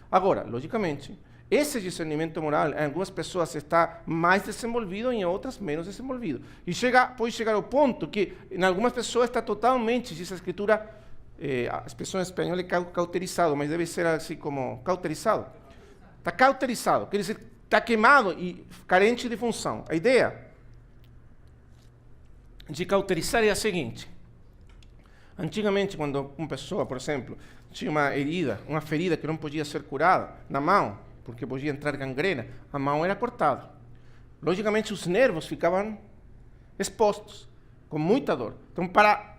Agora, logicamente, esse discernimento moral em algumas pessoas está mais desenvolvido, em outras menos desenvolvido. E pode chegar ao ponto que em algumas pessoas está totalmente, diz a Escritura, a expressão em espanhol é cauterizado, mas deve ser assim como cauterizado. Está cauterizado, quer dizer, está queimado e carente de função. A ideia de cauterizar é a seguinte. Antigamente, quando uma pessoa, por exemplo, tinha uma ferida que não podia ser curada na mão, porque podia entrar gangrena, a mão era cortada. Logicamente, os nervos ficavam expostos, com muita dor. Então, para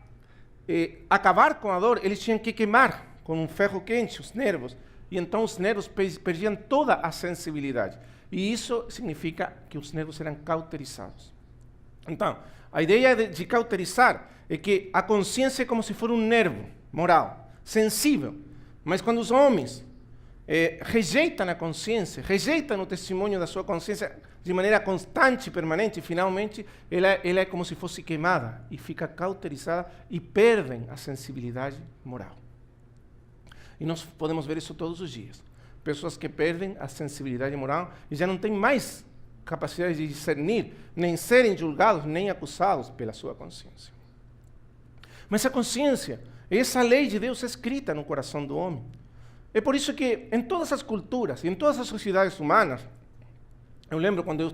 acabar com a dor, eles tinham que queimar com um ferro quente os nervos, e então os nervos perdiam toda a sensibilidade. E isso significa que os nervos eram cauterizados. Então, a ideia de cauterizar é que a consciência é como se fosse um nervo moral, sensível. Mas quando os homens rejeitam a consciência, rejeitam o testemunho da sua consciência de maneira constante e permanente, finalmente ela é como se fosse queimada e fica cauterizada e perdem a sensibilidade moral. E nós podemos ver isso todos os dias. Pessoas que perdem a sensibilidade moral e já não têm mais capacidade de discernir, nem serem julgados, nem acusados pela sua consciência. Mas a consciência é essa lei de Deus escrita no coração do homem. É por isso que em todas as culturas, em todas as sociedades humanas, eu lembro quando eu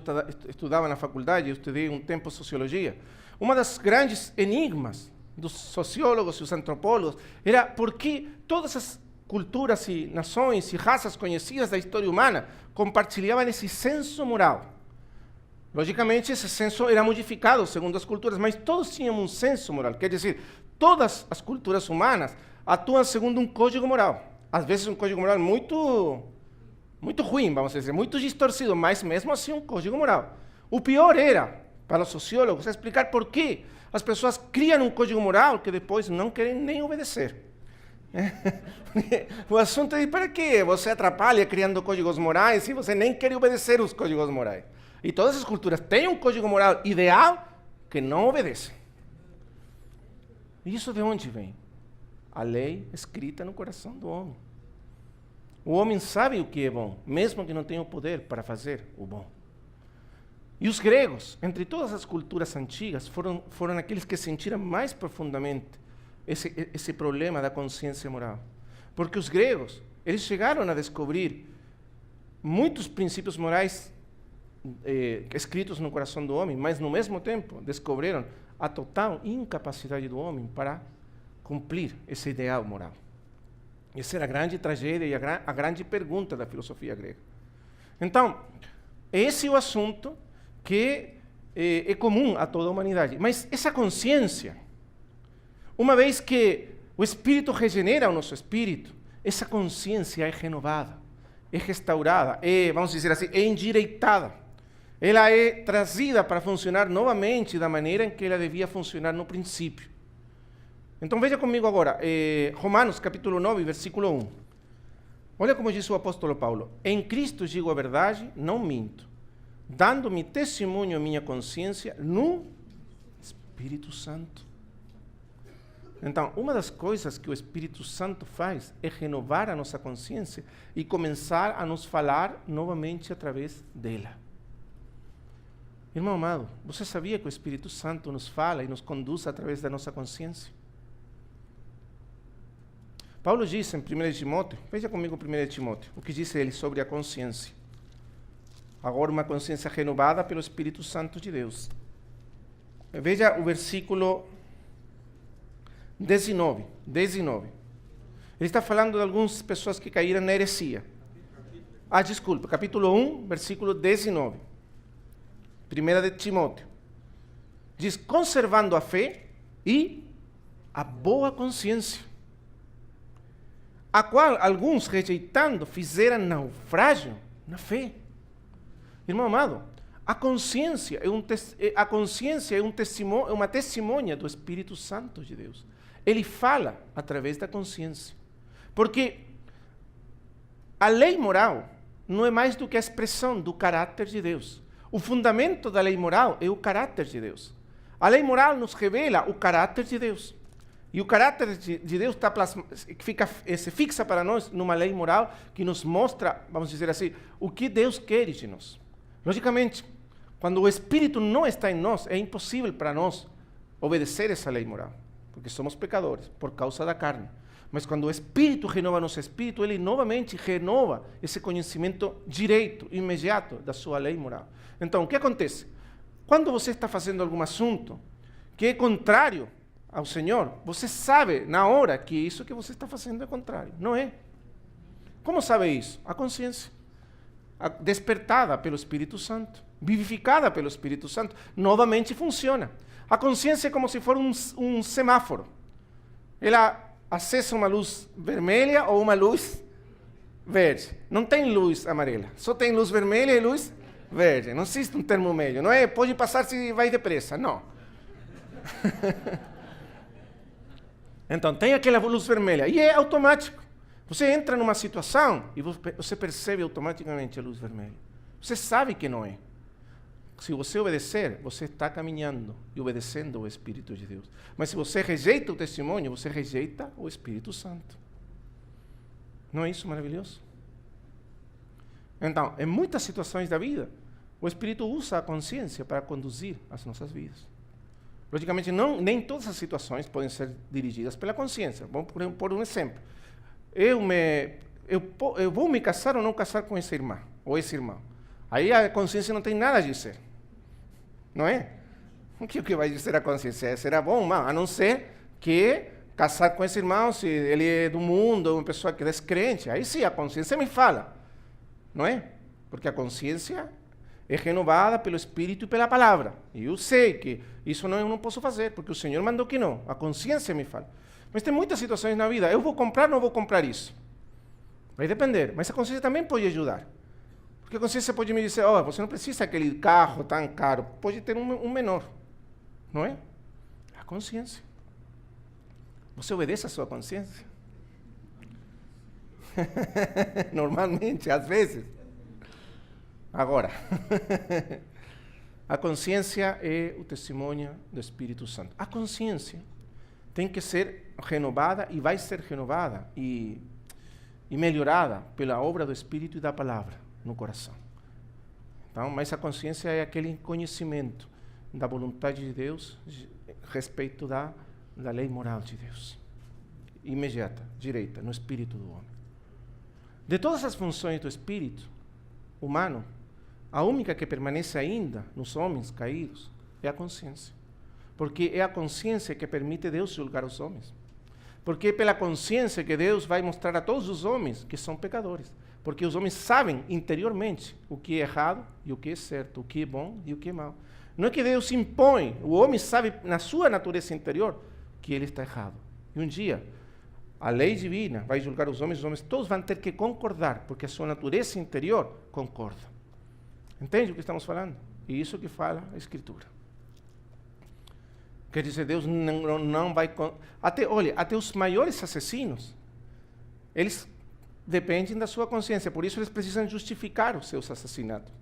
estudava na faculdade, eu estudei um tempo sociologia, uma das grandes enigmas dos sociólogos e os antropólogos era por que todas as culturas e nações e raças conhecidas da história humana compartilhavam esse senso moral. Logicamente, esse senso era modificado segundo as culturas, mas todos tinham um senso moral. Quer dizer, todas as culturas humanas atuam segundo um código moral. Às vezes um código moral muito ruim, vamos dizer, muito distorcido, mas mesmo assim um código moral. O pior era, para os sociólogos, explicar por que as pessoas criam um código moral que depois não querem nem obedecer. O assunto é para que você atrapalha criando códigos morais se você nem quer obedecer os códigos morais. E todas as culturas têm um código moral ideal que não obedece. E isso de onde vem? A lei escrita no coração do homem. O homem sabe o que é bom, mesmo que não tenha o poder para fazer o bom. E os gregos, entre todas as culturas antigas, foram aqueles que sentiram mais profundamente esse problema da consciência moral. Porque os gregos, eles chegaram a descobrir muitos princípios morais escritos no coração do homem, mas no mesmo tempo descobriram a total incapacidade do homem para cumprir esse ideal moral. Essa era a grande tragédia e a grande pergunta da filosofia grega. Então, esse é o assunto que é comum a toda a humanidade. Mas essa consciência, uma vez que o Espírito regenera o nosso espírito, essa consciência é renovada, é restaurada, vamos dizer assim, é endireitada. Ela é trazida para funcionar novamente da maneira em que ela devia funcionar no princípio. Então veja comigo agora, Romanos capítulo 9, versículo 1. Olha como diz o apóstolo Paulo. Em Cristo digo a verdade, não minto, dando-me testemunho a minha consciência no Espírito Santo. Então, uma das coisas que o Espírito Santo faz é renovar a nossa consciência e começar a nos falar novamente através dela. Irmão amado, você sabia que o Espírito Santo nos fala e nos conduz através da nossa consciência? Paulo diz em 1 Timóteo, veja comigo 1 Timóteo, o que diz ele sobre a consciência. Agora uma consciência renovada pelo Espírito Santo de Deus. Veja o versículo 19. Ele está falando de algumas pessoas que caíram na heresia. Desculpa, capítulo 1, versículo 19. 1 de Timóteo. Diz, conservando a fé e a boa consciência, a qual alguns, rejeitando, fizeram naufrágio na fé. Irmão amado, a consciência é uma testemunha do Espírito Santo de Deus. Ele fala através da consciência. Porque a lei moral não é mais do que a expressão do caráter de Deus. O fundamento da lei moral é o caráter de Deus. A lei moral nos revela o caráter de Deus. E o caráter de Deus se fixa para nós numa lei moral que nos mostra, vamos dizer assim, o que Deus quer de nós. Logicamente, quando o Espírito não está em nós, é impossível para nós obedecer essa lei moral, porque somos pecadores por causa da carne. Mas quando o Espírito renova nosso espírito, ele novamente renova esse conhecimento direito, imediato da sua lei moral. Então, o que acontece? Quando você está fazendo algum assunto que é contrário ao Senhor, você sabe na hora que isso que você está fazendo é contrário, não é? Como sabe isso? A consciência, despertada pelo Espírito Santo, vivificada pelo Espírito Santo, novamente funciona. A consciência é como se fosse um semáforo. Ela acessa uma luz vermelha ou uma luz verde. Não tem luz amarela, só tem luz vermelha e luz verde. Não existe um termo meio, não é? Pode passar se vai depressa, não. Então, tem aquela luz vermelha e é automático. Você entra numa situação e você percebe automaticamente a luz vermelha. Você sabe que não é. Se você obedecer, você está caminhando e obedecendo o Espírito de Deus. Mas se você rejeita o testemunho, você rejeita o Espírito Santo. Não é isso maravilhoso? Então, em muitas situações da vida, o Espírito usa a consciência para conduzir as nossas vidas. Logicamente, nem todas as situações podem ser dirigidas pela consciência. Vamos por um exemplo. Eu vou me casar ou não casar com essa irmã ou esse irmão. Aí a consciência não tem nada a dizer. Não é? O que vai dizer a consciência? Será bom ou mal? A não ser que casar com esse irmão, se ele é do mundo, uma pessoa que é descrente. Aí sim, a consciência me fala. Não é? Porque a consciência é renovada pelo Espírito e pela palavra. E eu sei que isso eu não posso fazer, porque o Senhor mandou que não. A consciência me fala. Mas tem muitas situações na vida. Eu vou comprar ou não vou comprar isso? Vai depender. Mas a consciência também pode ajudar. Porque a consciência pode me dizer, você não precisa daquele carro tão caro. Pode ter um menor. Não é? A consciência. Você obedece à sua consciência? Normalmente, às vezes. Agora, a consciência é o testemunho do Espírito Santo. A consciência tem que ser renovada e vai ser renovada e melhorada pela obra do Espírito e da palavra no coração. Então, mas a consciência é aquele conhecimento da vontade de Deus a respeito da lei moral de Deus. Imediata, direita, no espírito do homem. De todas as funções do espírito humano, a única que permanece ainda nos homens caídos é a consciência. Porque é a consciência que permite Deus julgar os homens. Porque é pela consciência que Deus vai mostrar a todos os homens que são pecadores. Porque os homens sabem interiormente o que é errado e o que é certo, o que é bom e o que é mau. Não é que Deus impõe, o homem sabe na sua natureza interior que ele está errado. E um dia, a lei divina vai julgar os homens todos vão ter que concordar, porque a sua natureza interior concorda. Entende o que estamos falando? E isso que fala a Escritura. Quer dizer, Deus não vai... Até os maiores assassinos, eles dependem da sua consciência, por isso eles precisam justificar os seus assassinatos.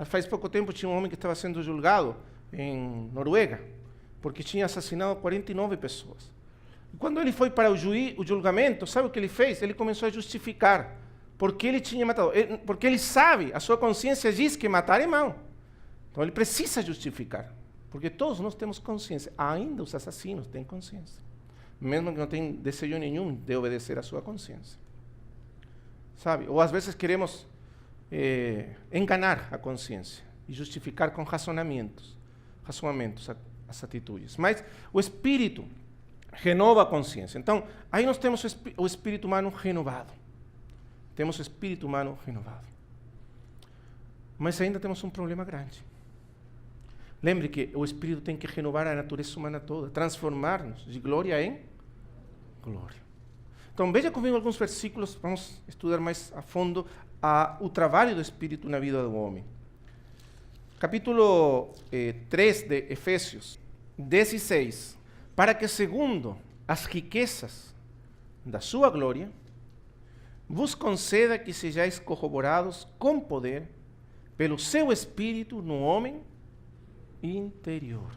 Faz pouco tempo tinha um homem que estava sendo julgado em Noruega, porque tinha assassinado 49 pessoas. E quando ele foi para o julgamento, sabe o que ele fez? Ele começou a justificar porque ele tinha matado. Porque ele sabe, a sua consciência diz que matar é mal. Então ele precisa justificar, porque todos nós temos consciência. Ainda os assassinos têm consciência, mesmo que não tenham desejo nenhum de obedecer à sua consciência. Sabe? Ou às vezes queremos enganar a consciência e justificar com razonamentos as atitudes. Mas o Espírito renova a consciência. Então, aí nós temos o espírito humano renovado. Temos o espírito humano renovado. Mas ainda temos um problema grande. Lembre que o Espírito tem que renovar a natureza humana toda, transformar-nos de glória em glória. Então, veja comigo alguns versículos, vamos estudar mais a fundo o trabalho do Espírito na vida do homem. Capítulo 3 de Efésios 16. Para que, segundo as riquezas da sua glória, vos conceda que sejais corroborados com poder pelo seu Espírito no homem interior.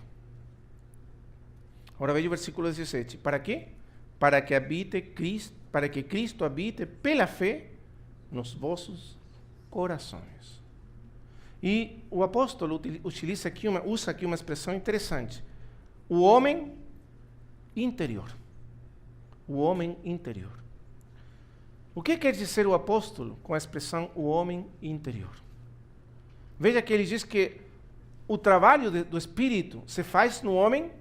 Agora veja o versículo 17. Para quê? Para que Cristo habite pela fé nos vossos corações. E o apóstolo usa aqui uma expressão interessante. O homem interior. O homem interior. O que quer dizer o apóstolo com a expressão o homem interior? Veja que ele diz que o trabalho do Espírito se faz no homem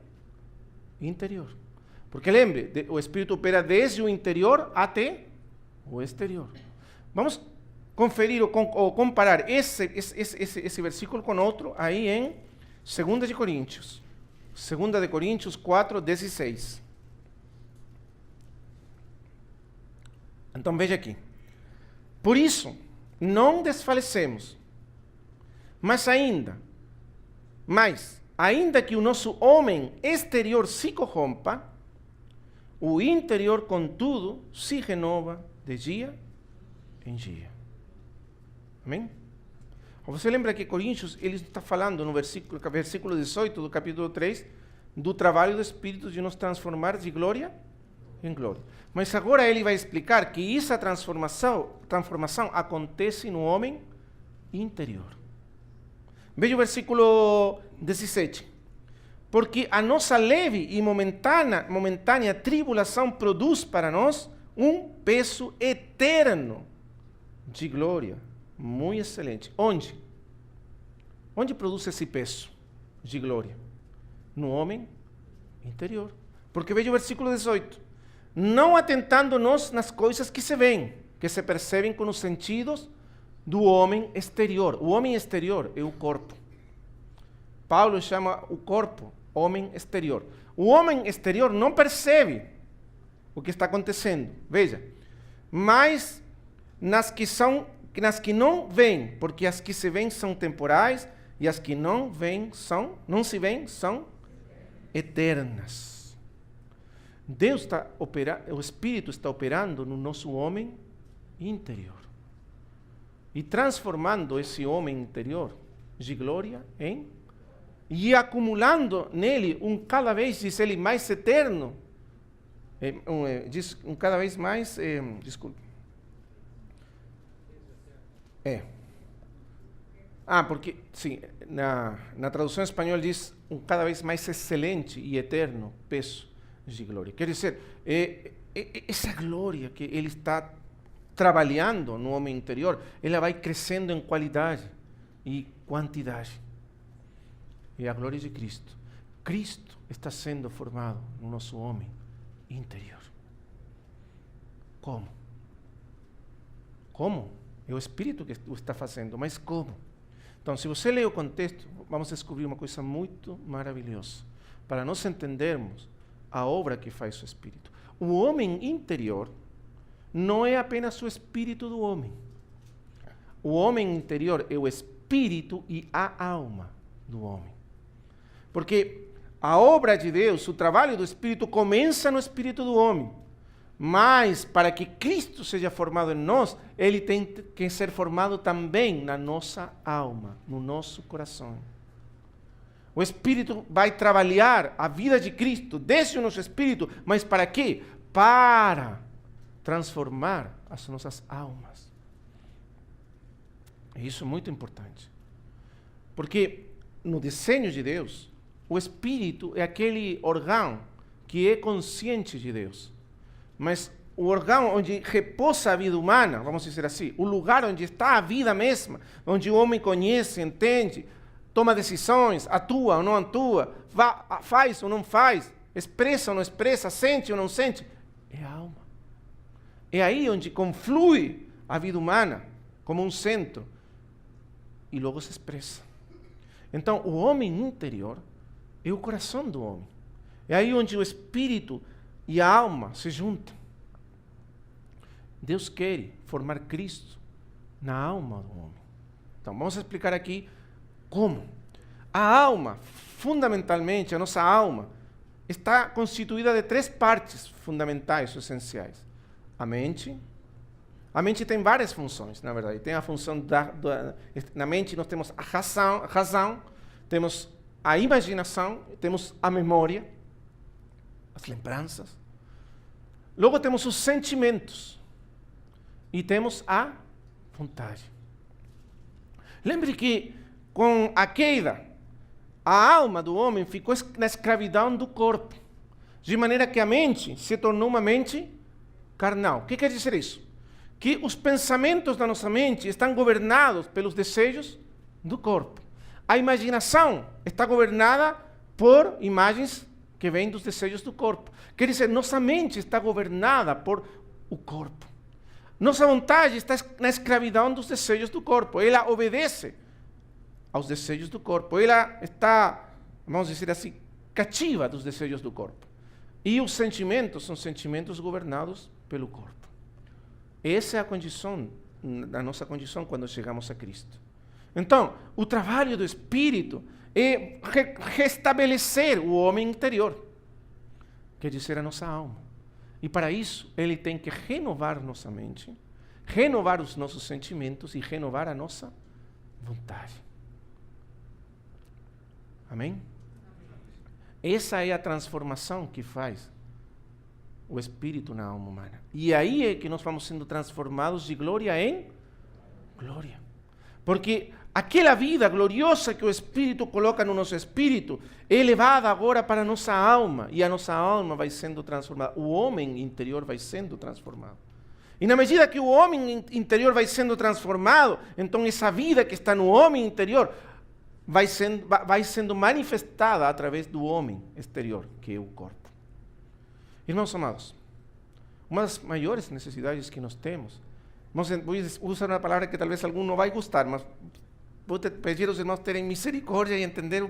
interior. Porque lembre, o Espírito opera desde o interior até o exterior. Vamos conferir ou comparar esse versículo com outro aí em 2 de Coríntios. 2 de Coríntios 4, 16. Então veja aqui. Por isso, não desfalecemos, mas ainda que o nosso homem exterior se corrompa, o interior, contudo, se renova de dia em dia. Amém? Você lembra que Coríntios, ele está falando no versículo 18 do capítulo 3, do trabalho do Espírito de nos transformar de glória em glória. Mas agora ele vai explicar que essa transformação acontece no homem interior. Veja o versículo 17. Porque a nossa leve e momentânea tribulação produz para nós um peso eterno de glória, muito excelente. Onde? Onde produz esse peso de glória? No homem interior. Porque veja o versículo 18. Não atentando-nos nas coisas que se veem, que se percebem com os sentidos do homem exterior. O homem exterior é o corpo. Paulo chama o corpo homem exterior. O homem exterior não percebe o que está acontecendo. Veja, mas nas que não veem, porque as que se veem são temporais e as que não se veem são eternas. O Espírito está operando no nosso homem interior e transformando esse homem interior de glória e acumulando nele cada vez, diz ele, mais eterno, cada vez mais, porque, sim, na tradução espanhola diz cada vez mais excelente e eterno peso de glória. Quer dizer, essa glória que ele está trabalhando no homem interior, ela vai crescendo em qualidade e quantidade. É a glória de Cristo. Cristo está sendo formado no nosso homem interior. Como? Como? É o Espírito que o está fazendo, mas como? Então, se você ler o contexto, vamos descobrir uma coisa muito maravilhosa, para nós entendermos a obra que faz o Espírito. O homem interior não é apenas o espírito do homem. O homem interior é o espírito e a alma do homem. Porque a obra de Deus, o trabalho do Espírito começa no espírito do homem. Mas para que Cristo seja formado em nós, ele tem que ser formado também na nossa alma, no nosso coração. O Espírito vai trabalhar a vida de Cristo desde o nosso espírito, mas para quê? Para transformar as nossas almas. E isso é muito importante. Porque no desenho de Deus, o Espírito é aquele órgão que é consciente de Deus. Mas o órgão onde repousa a vida humana, vamos dizer assim, o lugar onde está a vida mesma, onde o homem conhece, entende, toma decisões, atua ou não atua, faz ou não faz, expressa ou não expressa, sente ou não sente, é a alma. É aí onde conflui a vida humana como um centro e logo se expressa. Então, o homem interior é o coração do homem. É aí onde o espírito e a alma se juntam. Deus quer formar Cristo na alma do homem. Então, vamos explicar aqui como. A alma, fundamentalmente, a nossa alma, está constituída de 3 partes fundamentais, essenciais. A mente. A mente tem várias funções, na verdade. Tem a função na mente nós temos a razão, temos a imaginação, temos a memória, as lembranças. Logo temos os sentimentos e temos a vontade. Lembre que com a queda, a alma do homem ficou na escravidão do corpo, de maneira que a mente se tornou uma mente carnal. O que quer dizer isso? Que os pensamentos da nossa mente estão governados pelos desejos do corpo. A imaginação está governada por imagens que vêm dos desejos do corpo. Quer dizer, nossa mente está governada por o corpo. Nossa vontade está na escravidão dos desejos do corpo. Ela obedece aos desejos do corpo. Ela está, vamos dizer assim, cativa dos desejos do corpo. E os sentimentos são sentimentos governados pelo corpo. Essa é a condição, a nossa condição quando chegamos a Cristo. Então, o trabalho do Espírito é restabelecer o homem interior, quer dizer, a nossa alma. E para isso, ele tem que renovar nossa mente, renovar os nossos sentimentos e renovar a nossa vontade. Amém? Essa é a transformação que faz o Espírito na alma humana. E aí é que nós vamos sendo transformados de glória em glória. Porque aquela vida gloriosa que o Espírito coloca no nosso espírito é levada agora para a nossa alma. E a nossa alma vai sendo transformada. O homem interior vai sendo transformado. E na medida que o homem interior vai sendo transformado, então essa vida que está no homem interior vai sendo manifestada através do homem exterior, que é o corpo. Irmãos amados, uma das maiores necessidades que nós temos, vou usar uma palavra que talvez algum não vai gostar, mas vou pedir aos irmãos terem misericórdia e entender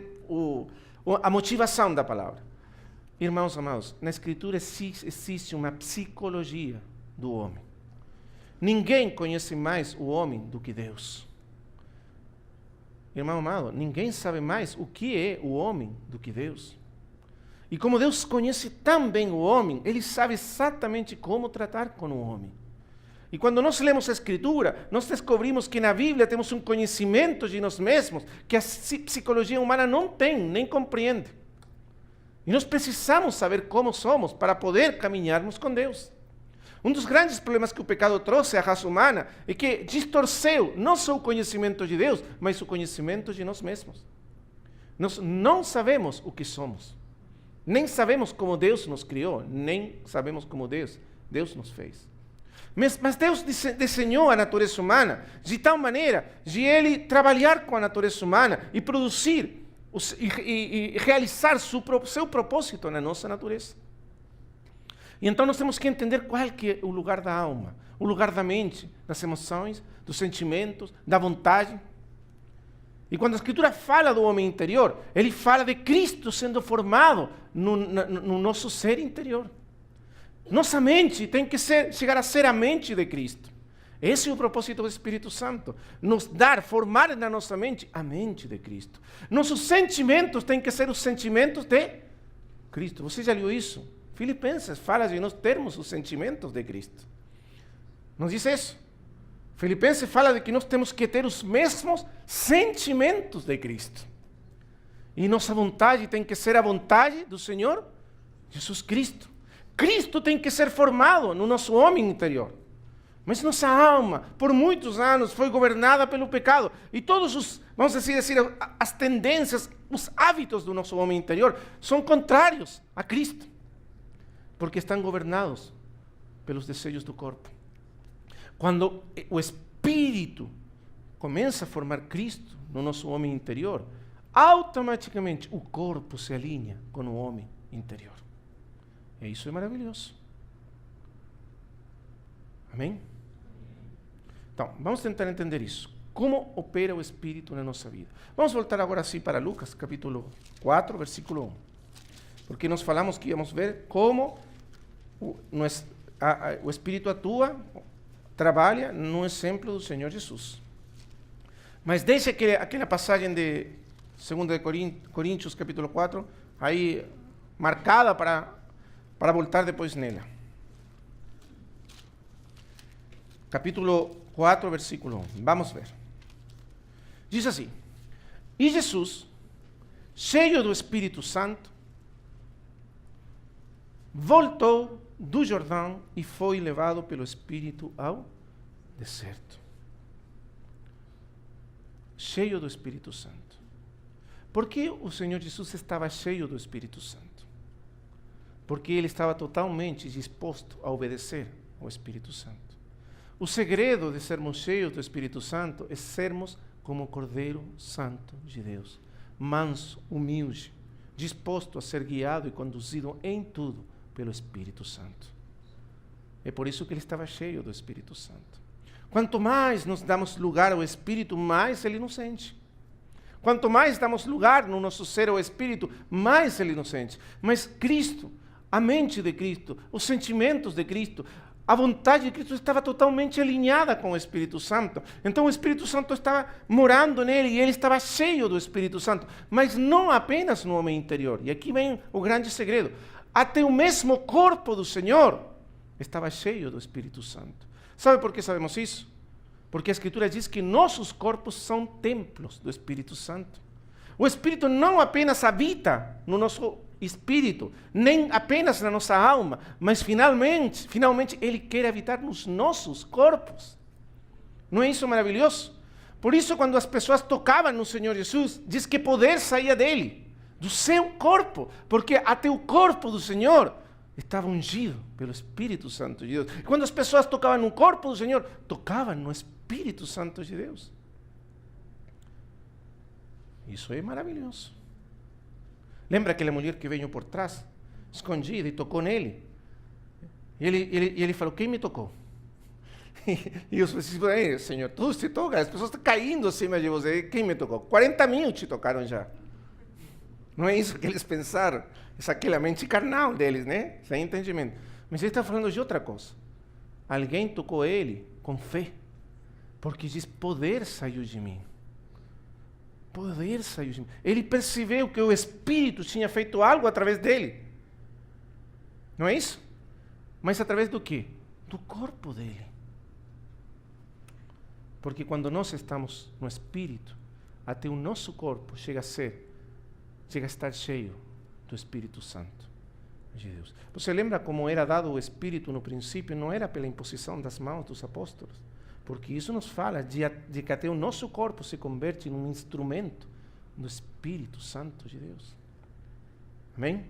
a motivação da palavra. Irmãos amados, na Escritura existe uma psicologia do homem. Ninguém conhece mais o homem do que Deus. Irmão amado, ninguém sabe mais o que é o homem do que Deus. E como Deus conhece tão bem o homem, Ele sabe exatamente como tratar com o homem. E quando nós lemos a Escritura, nós descobrimos que na Bíblia temos um conhecimento de nós mesmos que a psicologia humana não tem, nem compreende. E nós precisamos saber como somos para poder caminharmos com Deus. Um dos grandes problemas que o pecado trouxe à raça humana é que distorceu não só o conhecimento de Deus, mas o conhecimento de nós mesmos. Nós não sabemos o que somos. Nem sabemos como Deus nos criou, nem sabemos como Deus nos fez. Mas Deus desenhou a natureza humana de tal maneira de Ele trabalhar com a natureza humana e produzir e realizar seu propósito na nossa natureza. E então nós temos que entender qual que é o lugar da alma, o lugar da mente, das emoções, dos sentimentos, da vontade. E quando a Escritura fala do homem interior, ele fala de Cristo sendo formado no nosso ser interior. Nossa mente tem que chegar a ser a mente de Cristo. Esse é o propósito do Espírito Santo. Nos dar, formar na nossa mente a mente de Cristo. Nossos sentimentos têm que ser os sentimentos de Cristo. Você já leu isso? Filipenses fala de nós termos os sentimentos de Cristo. Não diz isso? Filipenses fala de que nós temos que ter os mesmos sentimentos de Cristo. E nossa vontade tem que ser a vontade do Senhor Jesus Cristo. Cristo tem que ser formado no nosso homem interior. Mas nossa alma, por muitos anos, foi governada pelo pecado. E todos os, vamos dizer, as tendências, os hábitos do nosso homem interior são contrários a Cristo. Porque estão governados pelos desejos do corpo. Quando o Espírito começa a formar Cristo no nosso homem interior, automaticamente o corpo se alinha com o homem interior. E isso é maravilhoso. Amém? Então, vamos tentar entender isso. Como opera o Espírito na nossa vida. Vamos voltar agora sim para Lucas, capítulo 4, versículo 1. Porque nós falamos que íamos ver como o Espírito atua, trabalha no exemplo do Senhor Jesus. Mas deixa aquela passagem de 2 Coríntios, capítulo 4, aí marcada para voltar depois nela. Capítulo 4, versículo 1. Vamos ver. Diz assim: E Jesus, cheio do Espírito Santo, voltou do Jordão e foi levado pelo Espírito ao deserto. Cheio do Espírito Santo. Por que o Senhor Jesus estava cheio do Espírito Santo? Porque ele estava totalmente disposto a obedecer ao Espírito Santo. O segredo de sermos cheios do Espírito Santo é sermos como o Cordeiro Santo de Deus, manso, humilde, disposto a ser guiado e conduzido em tudo pelo Espírito Santo. É por isso que ele estava cheio do Espírito Santo. Quanto mais nos damos lugar ao Espírito, mais ele nos sente. Quanto mais damos lugar no nosso ser ao Espírito, mais ele nos sente. Mas Cristo, a mente de Cristo, os sentimentos de Cristo, a vontade de Cristo estava totalmente alinhada com o Espírito Santo. Então o Espírito Santo estava morando nele e ele estava cheio do Espírito Santo. Mas não apenas no homem interior. E aqui vem o grande segredo. Até o mesmo corpo do Senhor estava cheio do Espírito Santo. Sabe por que sabemos isso? Porque a Escritura diz que nossos corpos são templos do Espírito Santo. O Espírito não apenas habita no nosso espírito, nem apenas na nossa alma, mas finalmente ele quer habitar nos nossos corpos. Não é isso maravilhoso? Por isso, quando as pessoas tocavam no Senhor Jesus, diz que poder saía dele, do seu corpo, porque até o corpo do Senhor estava ungido pelo Espírito Santo de Deus. E quando as pessoas tocavam no corpo do Senhor, tocavam no Espírito Santo de Deus. Isso é maravilhoso. Lembra aquela mulher que veio por trás, escondida, e tocou nele? E ele falou: quem me tocou? E os discípulos: Senhor, tu se toca, as pessoas estão caindo acima de você. Quem me tocou? 40 mil te tocaram já. Não é isso que eles pensaram. É aquela mente carnal deles, né? Sem entendimento. Mas ele está falando de outra coisa. Alguém tocou ele com fé, porque diz: poder saiu de mim. Poder saiu de mim. Ele percebeu que o Espírito tinha feito algo através dele. Não é isso? Mas através do quê? Do corpo dele. Porque quando nós estamos no Espírito, até o nosso corpo chega a estar cheio do Espírito Santo de Deus. Você lembra como era dado o Espírito no princípio? Não era pela imposição das mãos dos apóstolos. Porque isso nos fala de que até o nosso corpo se converte num instrumento do Espírito Santo de Deus. Amém?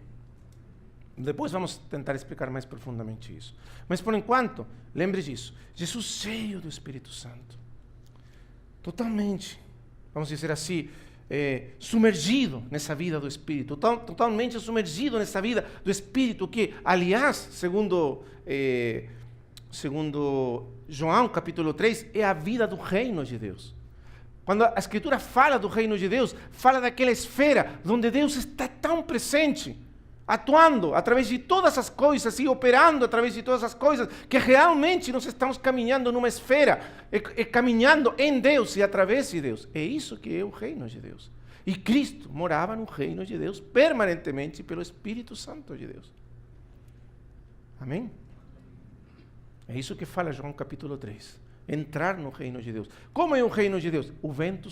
Depois vamos tentar explicar mais profundamente isso. Mas por enquanto, lembre disso. Jesus cheio do Espírito Santo. Totalmente, vamos dizer assim, submergido nessa vida do Espírito. Totalmente submergido nessa vida do Espírito que, aliás, segundo João, capítulo 3, é a vida do reino de Deus. Quando a Escritura fala do reino de Deus, fala daquela esfera onde Deus está tão presente, atuando através de todas as coisas e operando através de todas as coisas, que realmente nós estamos caminhando numa esfera, caminhando em Deus e através de Deus. É isso que é o reino de Deus. E Cristo morava no reino de Deus permanentemente pelo Espírito Santo de Deus. Amém? É isso que fala João capítulo 3. Entrar no reino de Deus. Como é o reino de Deus? O vento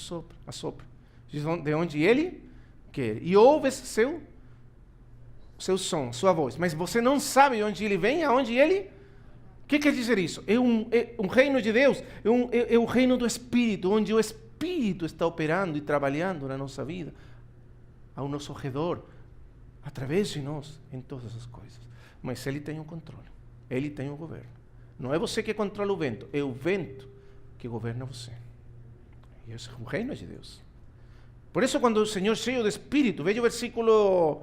assopra. De onde ele quer. E ouve seu som, sua voz. Mas você não sabe de onde ele vem, aonde ele... O que quer dizer isso? É um reino de Deus, é o reino do Espírito, onde o Espírito está operando e trabalhando na nossa vida, ao nosso redor, através de nós, em todas as coisas. Mas ele tem o controle, ele tem o governo. Não é você que controla o vento, é o vento que governa você. E esse é o reino de Deus. Por isso, quando o Senhor cheio do Espírito, veja o versículo...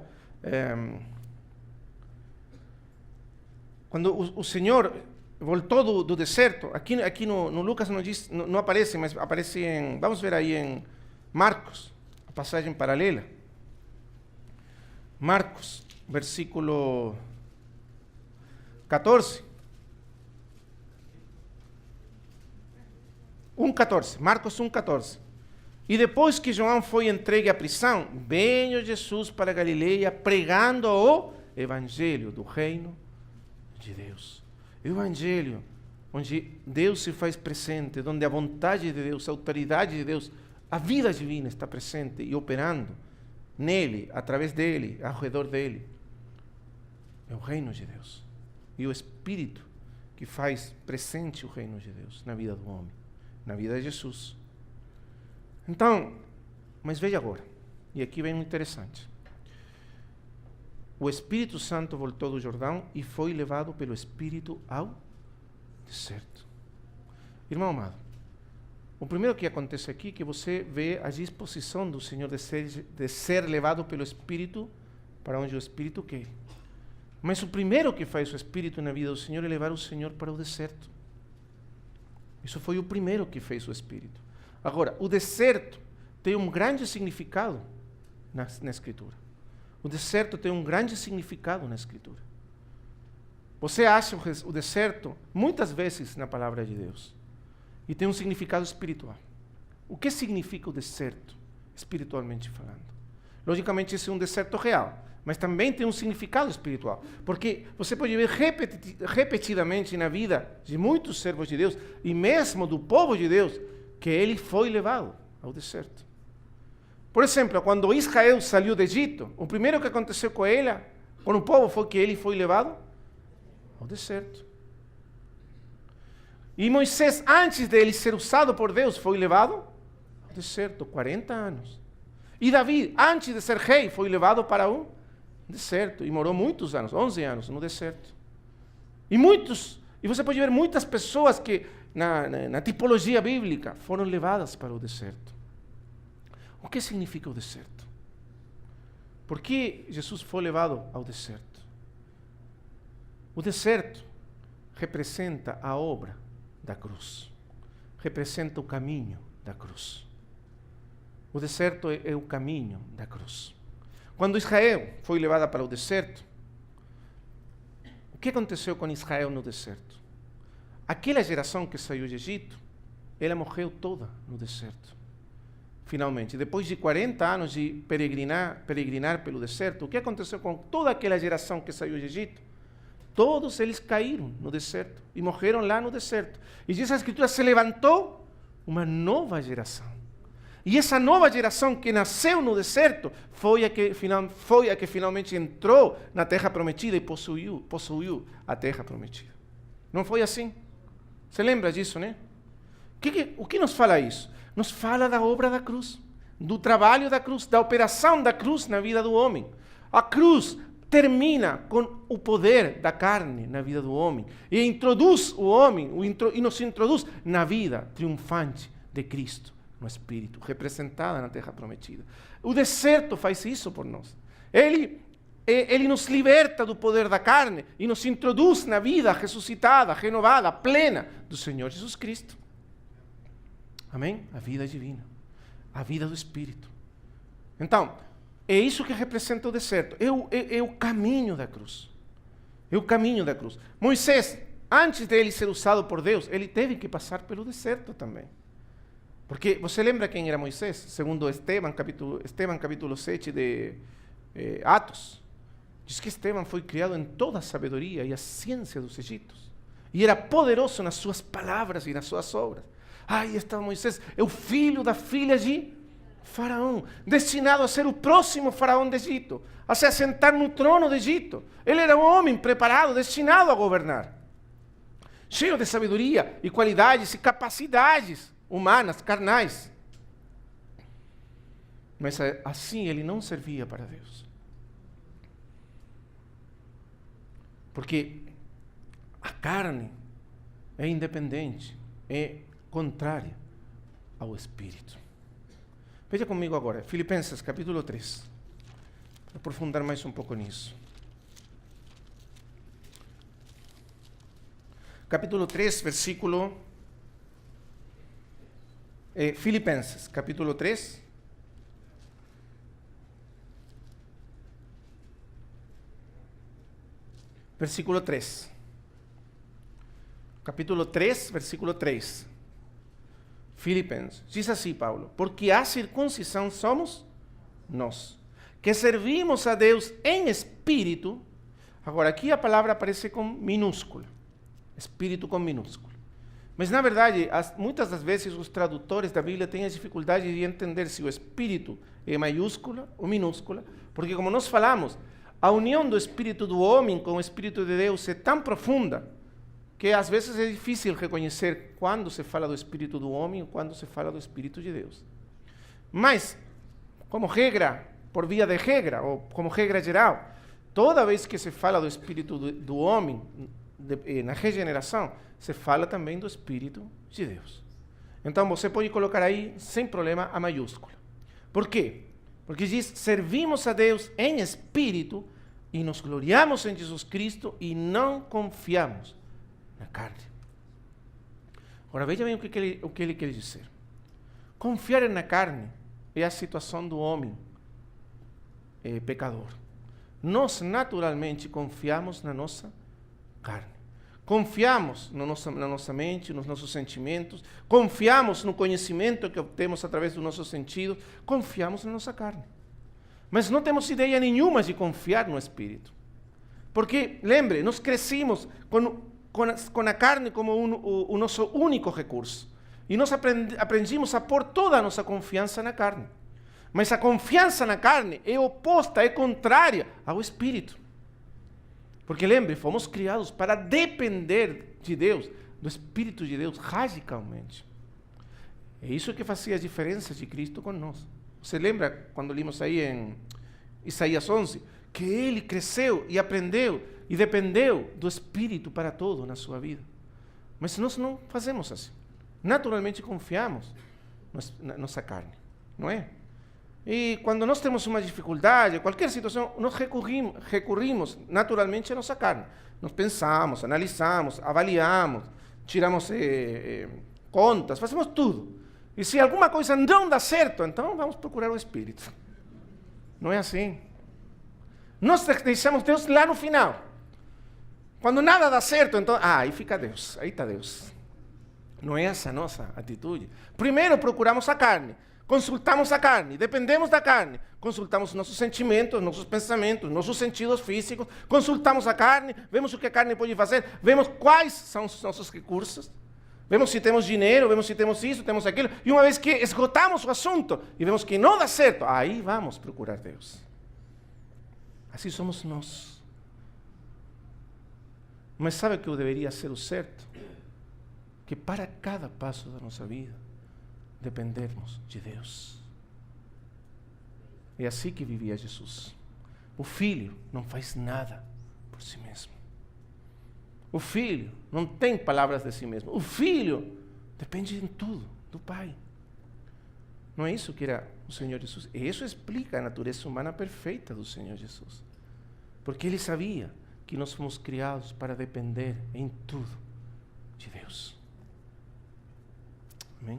quando o Senhor voltou do deserto, aqui no Lucas não aparece, mas aparece em... Vamos ver aí em Marcos, a passagem paralela. Marcos, versículo 14. 1,14. Marcos 1,14. E depois que João foi entregue à prisão, veio Jesus para Galileia pregando o Evangelho do reino de Deus. O Evangelho onde Deus se faz presente, onde a vontade de Deus, a autoridade de Deus, a vida divina está presente e operando nele, através dele, ao redor dele. É o reino de Deus. E o Espírito que faz presente o reino de Deus na vida do homem, na vida de Jesus. Então, mas veja agora, e aqui vem um interessante. O Espírito Santo voltou do Jordão e foi levado pelo Espírito ao deserto. Irmão amado, o primeiro que acontece aqui é que você vê a disposição do Senhor de ser levado pelo Espírito para onde o Espírito quer. Mas o primeiro que faz o Espírito na vida do Senhor é levar o Senhor para o deserto. Isso foi o primeiro que fez o Espírito. Agora, o deserto tem um grande significado na Escritura. O deserto tem um grande significado na Escritura. Você acha o deserto muitas vezes na palavra de Deus. E tem um significado espiritual. O que significa o deserto, espiritualmente falando? Logicamente, esse é um deserto real, mas também tem um significado espiritual. Porque você pode ver repetidamente na vida de muitos servos de Deus, e mesmo do povo de Deus, que ele foi levado ao deserto. Por exemplo, quando Israel saiu do Egito, o primeiro que aconteceu com o povo, foi que ele foi levado ao deserto. E Moisés, antes de ele ser usado por Deus, foi levado ao deserto, 40 anos. E Davi, antes de ser rei, foi levado para um deserto, e morou muitos anos, 11 anos no deserto. E você pode ver muitas pessoas que, na tipologia bíblica, foram levadas para o deserto. O que significa o deserto? Por que Jesus foi levado ao deserto? O deserto representa a obra da cruz. Representa o caminho da cruz. O deserto é o caminho da cruz. Quando Israel foi levada para o deserto, o que aconteceu com Israel no deserto? Aquela geração que saiu do Egito, ela morreu toda no deserto. Finalmente, depois de 40 anos de peregrinar pelo deserto, o que aconteceu com toda aquela geração que saiu do Egito? Todos eles caíram no deserto e morreram lá no deserto. E diz a Escritura, se levantou uma nova geração. E essa nova geração que nasceu no deserto foi a que finalmente entrou na terra prometida e possuiu a terra prometida. Não foi assim? Você lembra disso, né? O que nos fala isso? Nos fala da obra da cruz, do trabalho da cruz, da operação da cruz na vida do homem. A cruz termina com o poder da carne na vida do homem e introduz o homem e nos introduz na vida triunfante de Cristo, no Espírito, representada na terra prometida. O deserto faz isso por nós. Ele nos liberta do poder da carne e nos introduz na vida ressuscitada, renovada, plena do Senhor Jesus Cristo. Amém? A vida divina, a vida do Espírito. Então, É isso que representa o deserto. É o caminho da cruz. É o caminho da cruz. Moisés, antes de ele ser usado por Deus, ele teve que passar pelo deserto também. Porque você lembra quem era Moisés? Segundo Esteban capítulo 7 de Atos. Diz que Esteban foi criado em toda a sabedoria e a ciência dos egípcios. E era poderoso nas suas palavras e nas suas obras. Aí estava Moisés, é o filho da filha de Faraó, destinado a ser o próximo faraó do Egito, a se assentar no trono do Egito. Ele era um homem preparado, destinado a governar, cheio de sabedoria e qualidades e capacidades humanas, carnais. Mas assim ele não servia para Deus. Porque a carne é independente, é contrária ao Espírito. Veja comigo agora, Filipenses capítulo 3, para aprofundar mais um pouco nisso. Capítulo 3, versículo... Filipenses, capítulo 3, versículo 3. Capítulo 3, versículo 3. Filipenses. Diz assim Paulo: porque a circuncisão somos nós, que servimos a Deus em espírito. Agora, aqui a palavra aparece com minúscula. Espírito com minúscula. Mas, na verdade, muitas das vezes os tradutores da Bíblia têm a dificuldade de entender se o espírito é maiúscula ou minúscula, porque, como nós falamos, a união do espírito do homem com o espírito de Deus é tão profunda que às vezes é difícil reconhecer quando se fala do espírito do homem ou quando se fala do espírito de Deus. Mas, como regra, por via de regra, ou como regra geral, toda vez que se fala do espírito do homem, na regeneração, se fala também do espírito de Deus. Então você pode colocar aí, sem problema, a maiúscula. Por quê? Porque diz, servimos a Deus em espírito e nos gloriamos em Jesus Cristo e não confiamos na carne. Agora veja bem o que ele quer dizer. Confiar na carne é a situação do homem pecador. Nós naturalmente confiamos na nossa carne. Confiamos na nossa mente, nos nossos sentimentos, confiamos no conhecimento que obtemos através dos nossos sentidos, confiamos na nossa carne. Mas não temos ideia nenhuma de confiar no Espírito. Porque, lembre, nós crescimos com a carne como o nosso único recurso. E nós aprendimos a pôr toda a nossa confiança na carne. Mas a confiança na carne é oposta, é contrária ao Espírito. Porque lembre, fomos criados para depender de Deus, do Espírito de Deus, radicalmente. É isso que fazia a diferença de Cristo com nós. Você lembra quando limos aí em Isaías 11? Que ele cresceu e aprendeu e dependeu do Espírito para tudo na sua vida. Mas nós não fazemos assim. Naturalmente confiamos na nossa carne, não é? E quando nós temos uma dificuldade, qualquer situação, nós recorrimos naturalmente à nossa carne. Nós pensamos, analisamos, avaliamos, tiramos contas, fazemos tudo. E se alguma coisa não dá certo, então vamos procurar o Espírito. Não é assim. Nós deixamos Deus lá no final. Quando nada dá certo, então, aí fica Deus, aí está Deus. Não é essa a nossa atitude. Primeiro procuramos a carne. Consultamos a carne, dependemos da carne, consultamos nossos sentimentos, nossos pensamentos, nossos sentidos físicos, consultamos a carne, vemos o que a carne pode fazer, vemos quais são os nossos recursos, vemos se temos dinheiro, vemos se temos isso, temos aquilo, e uma vez que esgotamos o assunto e vemos que não dá certo, aí vamos procurar Deus. Assim somos nós. Mas sabe o que deveria ser o certo? Que para cada passo da nossa vida, dependermos de Deus. É assim que vivia Jesus. O filho não faz nada por si mesmo. O filho não tem palavras de si mesmo. O filho depende em tudo do Pai. Não é isso que era o Senhor Jesus. E isso explica a natureza humana perfeita do Senhor Jesus. Porque ele sabia que nós fomos criados para depender em tudo de Deus. Amém?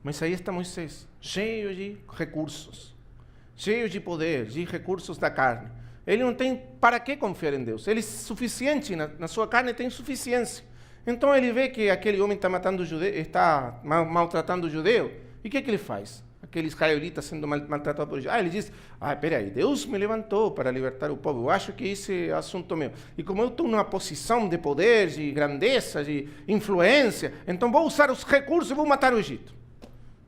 Mas aí está Moisés, cheio de recursos, cheio de poder, de recursos da carne. Ele não tem para que confiar em Deus. Ele é suficiente, na sua carne tem suficiência. Então ele vê que aquele homem está matando judeu, está maltratando o judeu. E o que ele faz? Aquele israelita sendo maltratado por judeu. Ele diz, peraí, Deus me levantou para libertar o povo. Eu acho que esse é assunto meu. E como eu estou numa posição de poder, de grandeza, de influência, então vou usar os recursos e vou matar o Egito.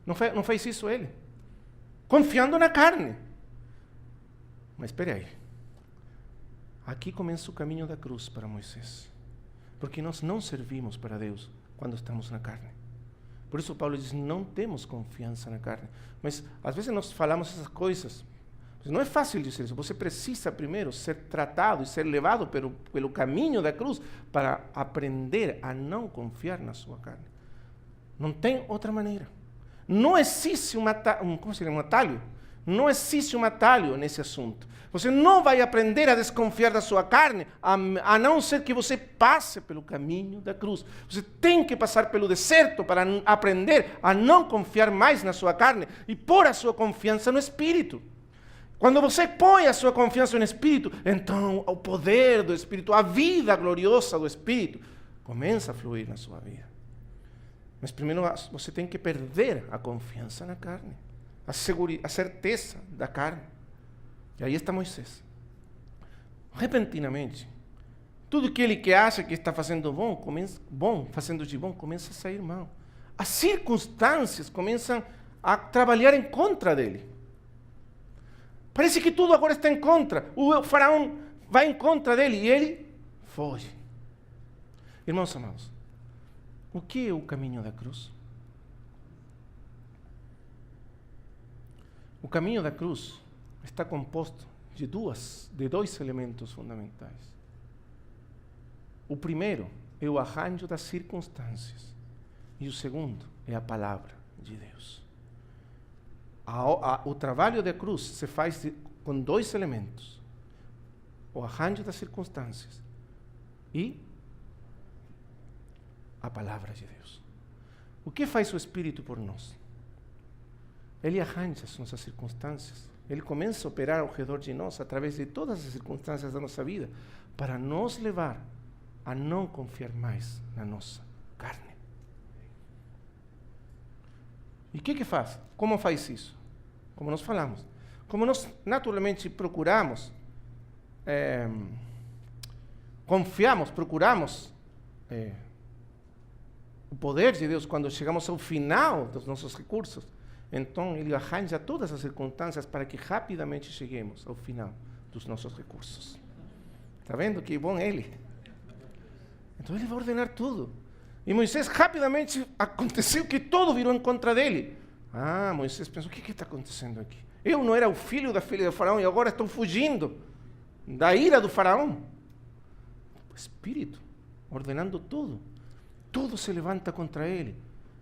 Não fez isso ele. Confiando na carne. Mas espera aí. Aqui começa o caminho da cruz para Moisés. Porque nós não servimos para Deus quando estamos na carne. Por isso Paulo diz, não temos confiança na carne. Mas às vezes nós falamos essas coisas. Mas não é fácil dizer isso. Você precisa primeiro ser tratado e ser levado pelo caminho da cruz para aprender a não confiar na sua carne. Não tem outra maneira. Não existe um atalho. Não existe um atalho nesse assunto. Você não vai aprender a desconfiar da sua carne, a não ser que você passe pelo caminho da cruz. Você tem que passar pelo deserto para aprender a não confiar mais na sua carne e pôr a sua confiança no Espírito. Quando você põe a sua confiança no Espírito, então o poder do Espírito, a vida gloriosa do Espírito, começa a fluir na sua vida. Mas primeiro você tem que perder a confiança na carne, a certeza da carne. E aí está Moisés. Repentinamente, tudo que ele acha que está fazendo fazendo de bom, começa a sair mal. As circunstâncias começam a trabalhar em contra dele. Parece que tudo agora está em contra. O faraó vai em contra dele e ele foge. Irmãos amados, o que é o caminho da cruz? O caminho da cruz está composto de dois elementos fundamentais. O primeiro é o arranjo das circunstâncias. E o segundo é a palavra de Deus. O trabalho da cruz se faz com dois elementos. O arranjo das circunstâncias e a palavra de Deus. O que faz o Espírito por nós? Ele arranja as nossas circunstâncias. Ele começa a operar ao redor de nós, através de todas as circunstâncias da nossa vida, para nos levar a não confiar mais na nossa carne. E o que faz? Como faz isso? Como nós falamos. Como nós naturalmente procuramos, confiamos, procuramos o poder de Deus quando chegamos ao final dos nossos recursos, então ele arranja todas as circunstâncias para que rapidamente cheguemos ao final dos nossos recursos. Está vendo que bom ele? Então ele vai ordenar tudo. E Moisés rapidamente aconteceu que tudo virou em contra dele. Moisés pensou, o que está acontecendo aqui? Eu não era o filho da filha do faraó e agora estou fugindo da ira do faraó. O Espírito ordenando tudo. Tudo se levanta contra ele.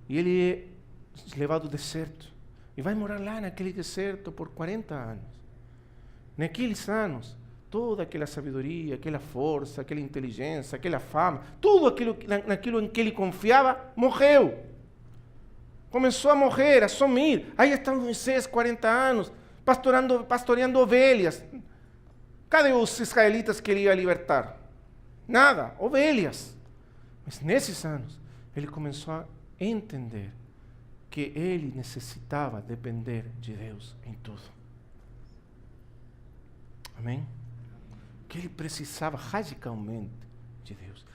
E ele é levado ao deserto. E vai morar lá naquele deserto por 40 anos. Naqueles anos, toda aquela sabedoria, aquela força, aquela inteligência, aquela fama, tudo naquilo em que ele confiava, morreu. Começou a morrer, a sumir. Aí está Moisés, 40 anos, pastoreando ovelhas. Cadê os israelitas que ele ia libertar? Nada, ovelhas. Mas nesses anos, ele começou a entender que ele necessitava depender de Deus em tudo. Amém? Que ele precisava radicalmente de Deus.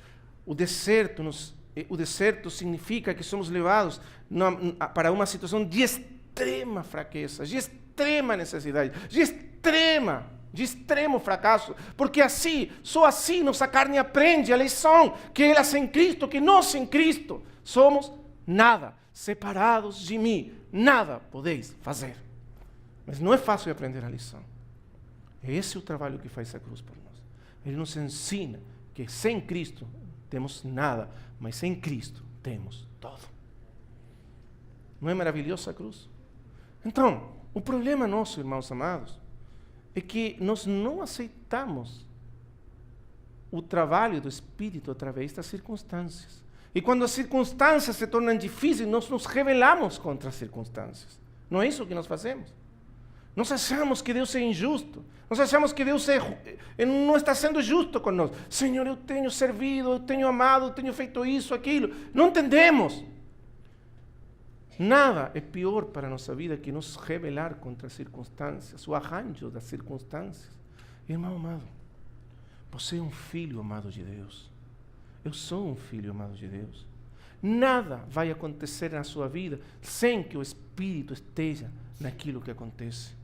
O deserto significa que somos levados para uma situação de extrema fraqueza, de extrema necessidade, de extremo fracasso, porque só assim nossa carne aprende a lição, que ela sem Cristo, que nós sem Cristo somos nada, separados de mim, nada podeis fazer. Mas não é fácil aprender a lição. Esse é o trabalho que faz a cruz por nós. Ele nos ensina que sem Cristo temos nada, mas sem Cristo temos todo. Não é maravilhosa a cruz? Então, o problema nosso, irmãos amados, é que nós não aceitamos o trabalho do Espírito através das circunstâncias. E quando as circunstâncias se tornam difíceis, nós nos rebelamos contra as circunstâncias. Não é isso que nós fazemos? Nós achamos que Deus é injusto. Nós achamos que Deus não está sendo justo conosco. Senhor, eu tenho servido, eu tenho amado, eu tenho feito isso, aquilo. Não entendemos. Nada é pior para a nossa vida que nos rebelar contra as circunstâncias, o arranjo das circunstâncias. Irmão amado, você é um filho amado de Deus. Eu sou um filho amado de Deus. Nada vai acontecer na sua vida sem que o Espírito esteja naquilo que acontece.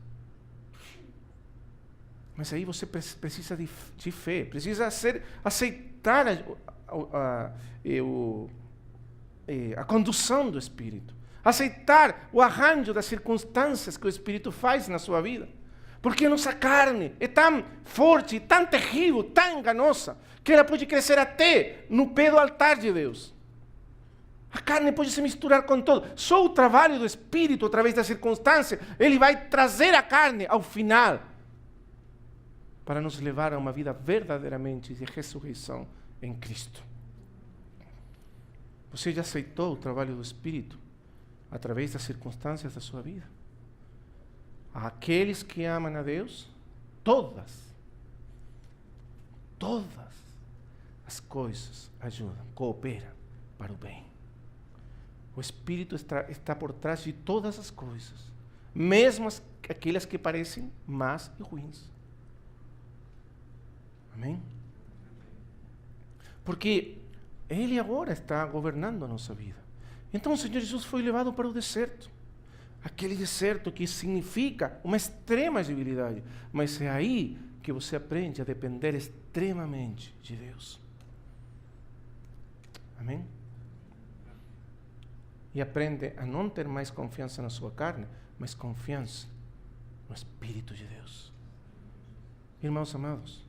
Mas aí você precisa de fé, precisa aceitar a condução do Espírito. Aceitar o arranjo das circunstâncias que o Espírito faz na sua vida. Porque nossa carne é tão forte, tão terrível, tão enganosa, que ela pode crescer até no pé do altar de Deus. A carne pode se misturar com tudo. Só o trabalho do Espírito, através das circunstâncias, ele vai trazer a carne ao final, para nos levar a uma vida verdadeiramente de ressurreição em Cristo. Você já aceitou o trabalho do Espírito através das circunstâncias da sua vida? Aqueles que amam a Deus, todas as coisas ajudam, cooperam para o bem. O Espírito está por trás de todas as coisas, mesmo aquelas que parecem más e ruins. Amém? Porque Ele agora está governando a nossa vida. Então o Senhor Jesus foi levado para o deserto. Aquele deserto que significa uma extrema debilidade. Mas é aí que você aprende a depender extremamente de Deus. Amém? E aprende a não ter mais confiança na sua carne, mas confiança no Espírito de Deus. Irmãos amados,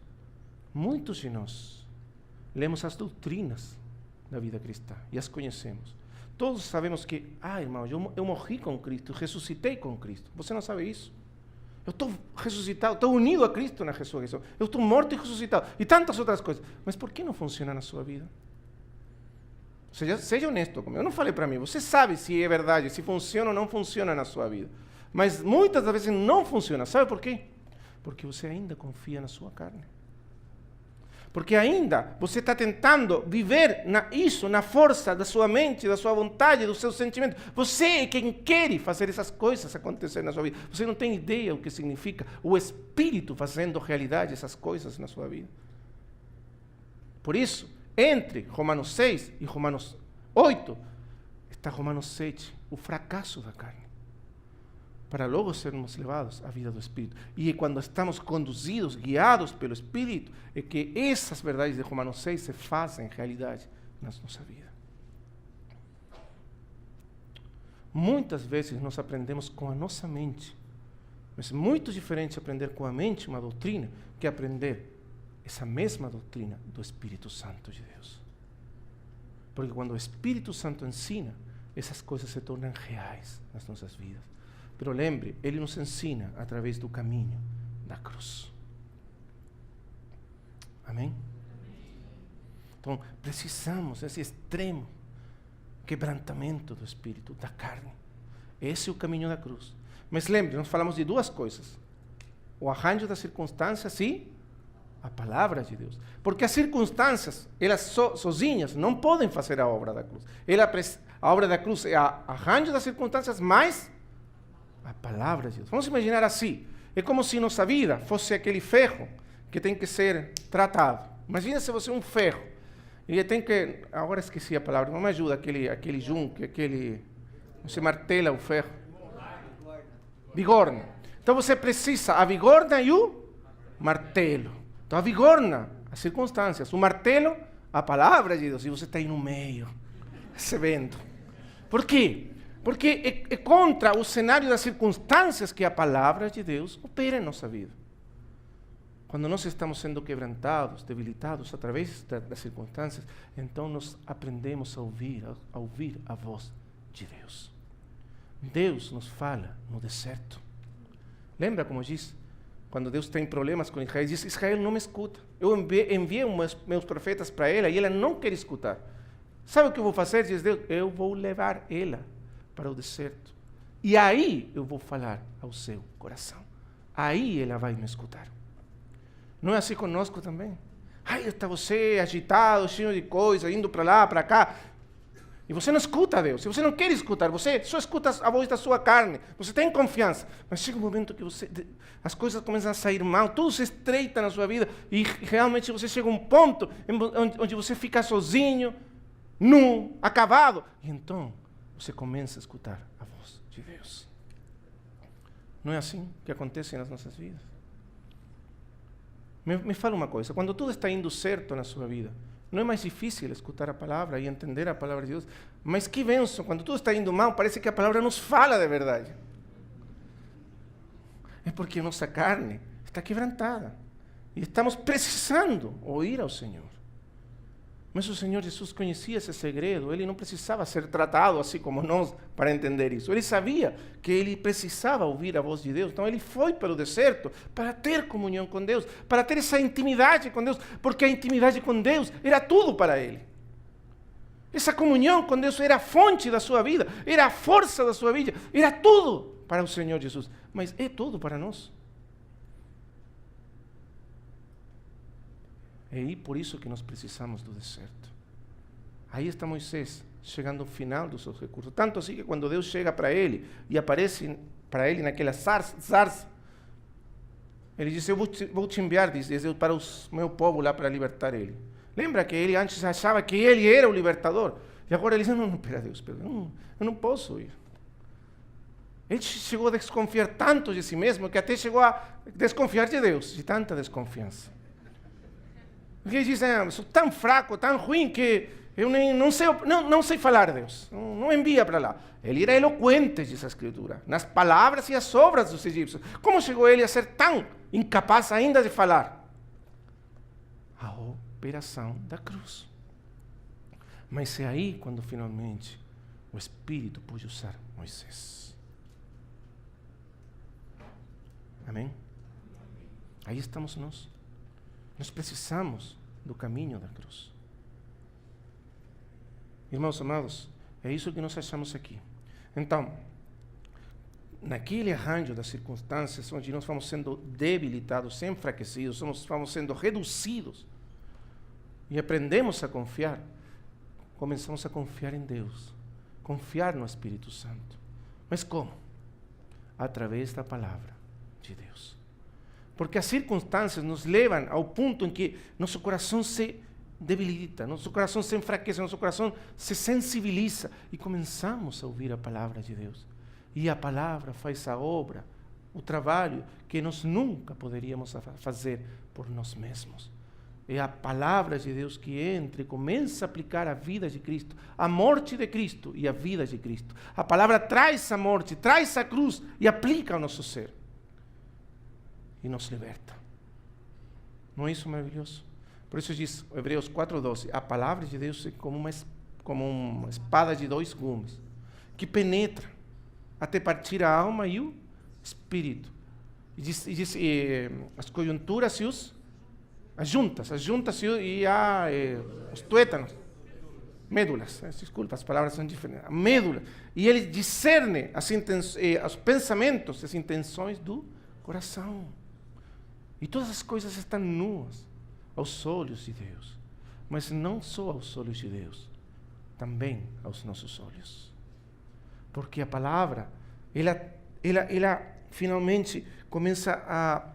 muitos de nós lemos as doutrinas da vida cristã e as conhecemos. Todos sabemos que, irmão, eu morri com Cristo, ressuscitei com Cristo. Você não sabe isso? Eu estou ressuscitado, estou unido a Cristo na ressurreição. Eu estou morto e ressuscitado. E tantas outras coisas. Mas por que não funciona na sua vida? Seja honesto comigo. Eu não falei para mim. Você sabe se é verdade, se funciona ou não funciona na sua vida. Mas muitas das vezes não funciona. Sabe por quê? Porque você ainda confia na sua carne. Porque ainda você está tentando viver isso na força da sua mente, da sua vontade, dos seus sentimentos. Você é quem quer fazer essas coisas acontecer na sua vida. Você não tem ideia o que significa o Espírito fazendo realidade essas coisas na sua vida. Por isso, entre Romanos 6 e Romanos 8, está Romanos 7, o fracasso da carne. Para logo sermos levados à vida do Espírito. E quando estamos conduzidos, guiados pelo Espírito, é que essas verdades de Romanos 6 se fazem realidade na nossa vida. Muitas vezes nós aprendemos com a nossa mente, mas é muito diferente aprender com a mente uma doutrina que aprender essa mesma doutrina do Espírito Santo de Deus. Porque quando o Espírito Santo ensina, essas coisas se tornam reais nas nossas vidas. Pero lembre, Ele nos ensina através do caminho da cruz. Amém? Então, precisamos desse extremo quebrantamento do Espírito, da carne. Esse é o caminho da cruz. Mas lembre, nós falamos de duas coisas. O arranjo das circunstâncias e a palavra de Deus. Porque as circunstâncias, elas sozinhas, não podem fazer a obra da cruz. A obra da cruz é o arranjo das circunstâncias mais a palavra de Deus. Vamos imaginar assim. É como se nossa vida fosse aquele ferro que tem que ser tratado. Imagina se você é um ferro. E tem que... Agora esqueci a palavra. Não me ajuda aquele junco, você martela o ferro. Bigorna. Então você precisa a bigorna e o martelo. Então a bigorna, as circunstâncias. O martelo, a palavra de Deus. E você está aí no meio, recebendo. Por quê? Porque é contra o cenário das circunstâncias que a palavra de Deus opera em nossa vida. Quando nós estamos sendo quebrantados, debilitados através das circunstâncias, então nós aprendemos a ouvir a voz de Deus. Deus nos fala no deserto. Lembra como diz? Quando Deus tem problemas com Israel, diz: Israel não me escuta. Eu enviei meus profetas para ela e ela não quer escutar. Sabe o que eu vou fazer, diz Deus? Eu vou levar ela para o deserto. E aí eu vou falar ao seu coração. aí ela vai me escutar. Não é assim conosco também? Aí está você agitado, cheio de coisa, indo para lá, para cá. E você não escuta a Deus. Se você não quer escutar, você só escuta a voz da sua carne. Você tem confiança. Mas chega um momento que as coisas começam a sair mal, tudo se estreita na sua vida. E realmente você chega a um ponto onde você fica sozinho, nu, acabado. E então você começa a escutar a voz de Deus. Não é assim que acontece nas nossas vidas? Me fala uma coisa, quando tudo está indo certo na sua vida, não é mais difícil escutar a palavra e entender a palavra de Deus? Mas que bênção, quando tudo está indo mal, parece que a palavra nos fala de verdade. É porque nossa carne está quebrantada e estamos precisando ouvir ao Senhor. Mas o Senhor Jesus conhecia esse segredo, ele não precisava ser tratado assim como nós para entender isso. Ele sabia que ele precisava ouvir a voz de Deus, então ele foi para o deserto para ter comunhão com Deus, para ter essa intimidade com Deus, porque a intimidade com Deus era tudo para ele. Essa comunhão com Deus era a fonte da sua vida, era a força da sua vida, era tudo para o Senhor Jesus, mas é tudo para nós. É aí por isso que nós precisamos do deserto. Aí está Moisés, chegando ao final dos seus recursos. Tanto assim que quando Deus chega para ele e aparece para ele naquela zarza, ele diz, eu vou te enviar, diz Deus, para o meu povo lá para libertar ele. Lembra que ele antes achava que ele era o libertador? E agora ele diz, não, espera Deus, eu não posso ir. Ele chegou a desconfiar tanto de si mesmo que até chegou a desconfiar de Deus, de tanta desconfiança. Porque ele diz, eu sou tão fraco, tão ruim, que eu não sei falar, Deus. Não envia para lá. Ele era eloquente, diz a Escritura, nas palavras e as obras dos egípcios. Como chegou ele a ser tão incapaz ainda de falar? A operação da cruz. Mas é aí quando finalmente o Espírito pôde usar Moisés. Amém? Aí estamos nós. Nós precisamos do caminho da cruz. Irmãos amados, é isso que nós achamos aqui. Então, naquele arranjo das circunstâncias onde nós vamos sendo debilitados, enfraquecidos, vamos sendo reduzidos e aprendemos a confiar, começamos a confiar em Deus, confiar no Espírito Santo. Mas como? Através da palavra de Deus. Porque as circunstâncias nos levam ao ponto em que nosso coração se debilita, nosso coração se enfraquece, nosso coração se sensibiliza e começamos a ouvir a palavra de Deus. E a palavra faz a obra, o trabalho que nós nunca poderíamos fazer por nós mesmos. É a palavra de Deus que entra e começa a aplicar a vida de Cristo, a morte de Cristo e a vida de Cristo. A palavra traz a morte, traz a cruz e aplica ao nosso ser. E nos liberta. Não é isso maravilhoso? Por isso diz Hebreus 4:12, a palavra de Deus é como uma espada de 2 gumes, que penetra até partir a alma e o espírito. E diz as conjunturas e as juntas e os tuétanos, médulas, desculpa, as palavras são diferentes, médula. E ele discerne os pensamentos, as intenções do coração. E todas as coisas estão nuas aos olhos de Deus. Mas não só aos olhos de Deus, também aos nossos olhos. Porque a palavra, ela finalmente começa a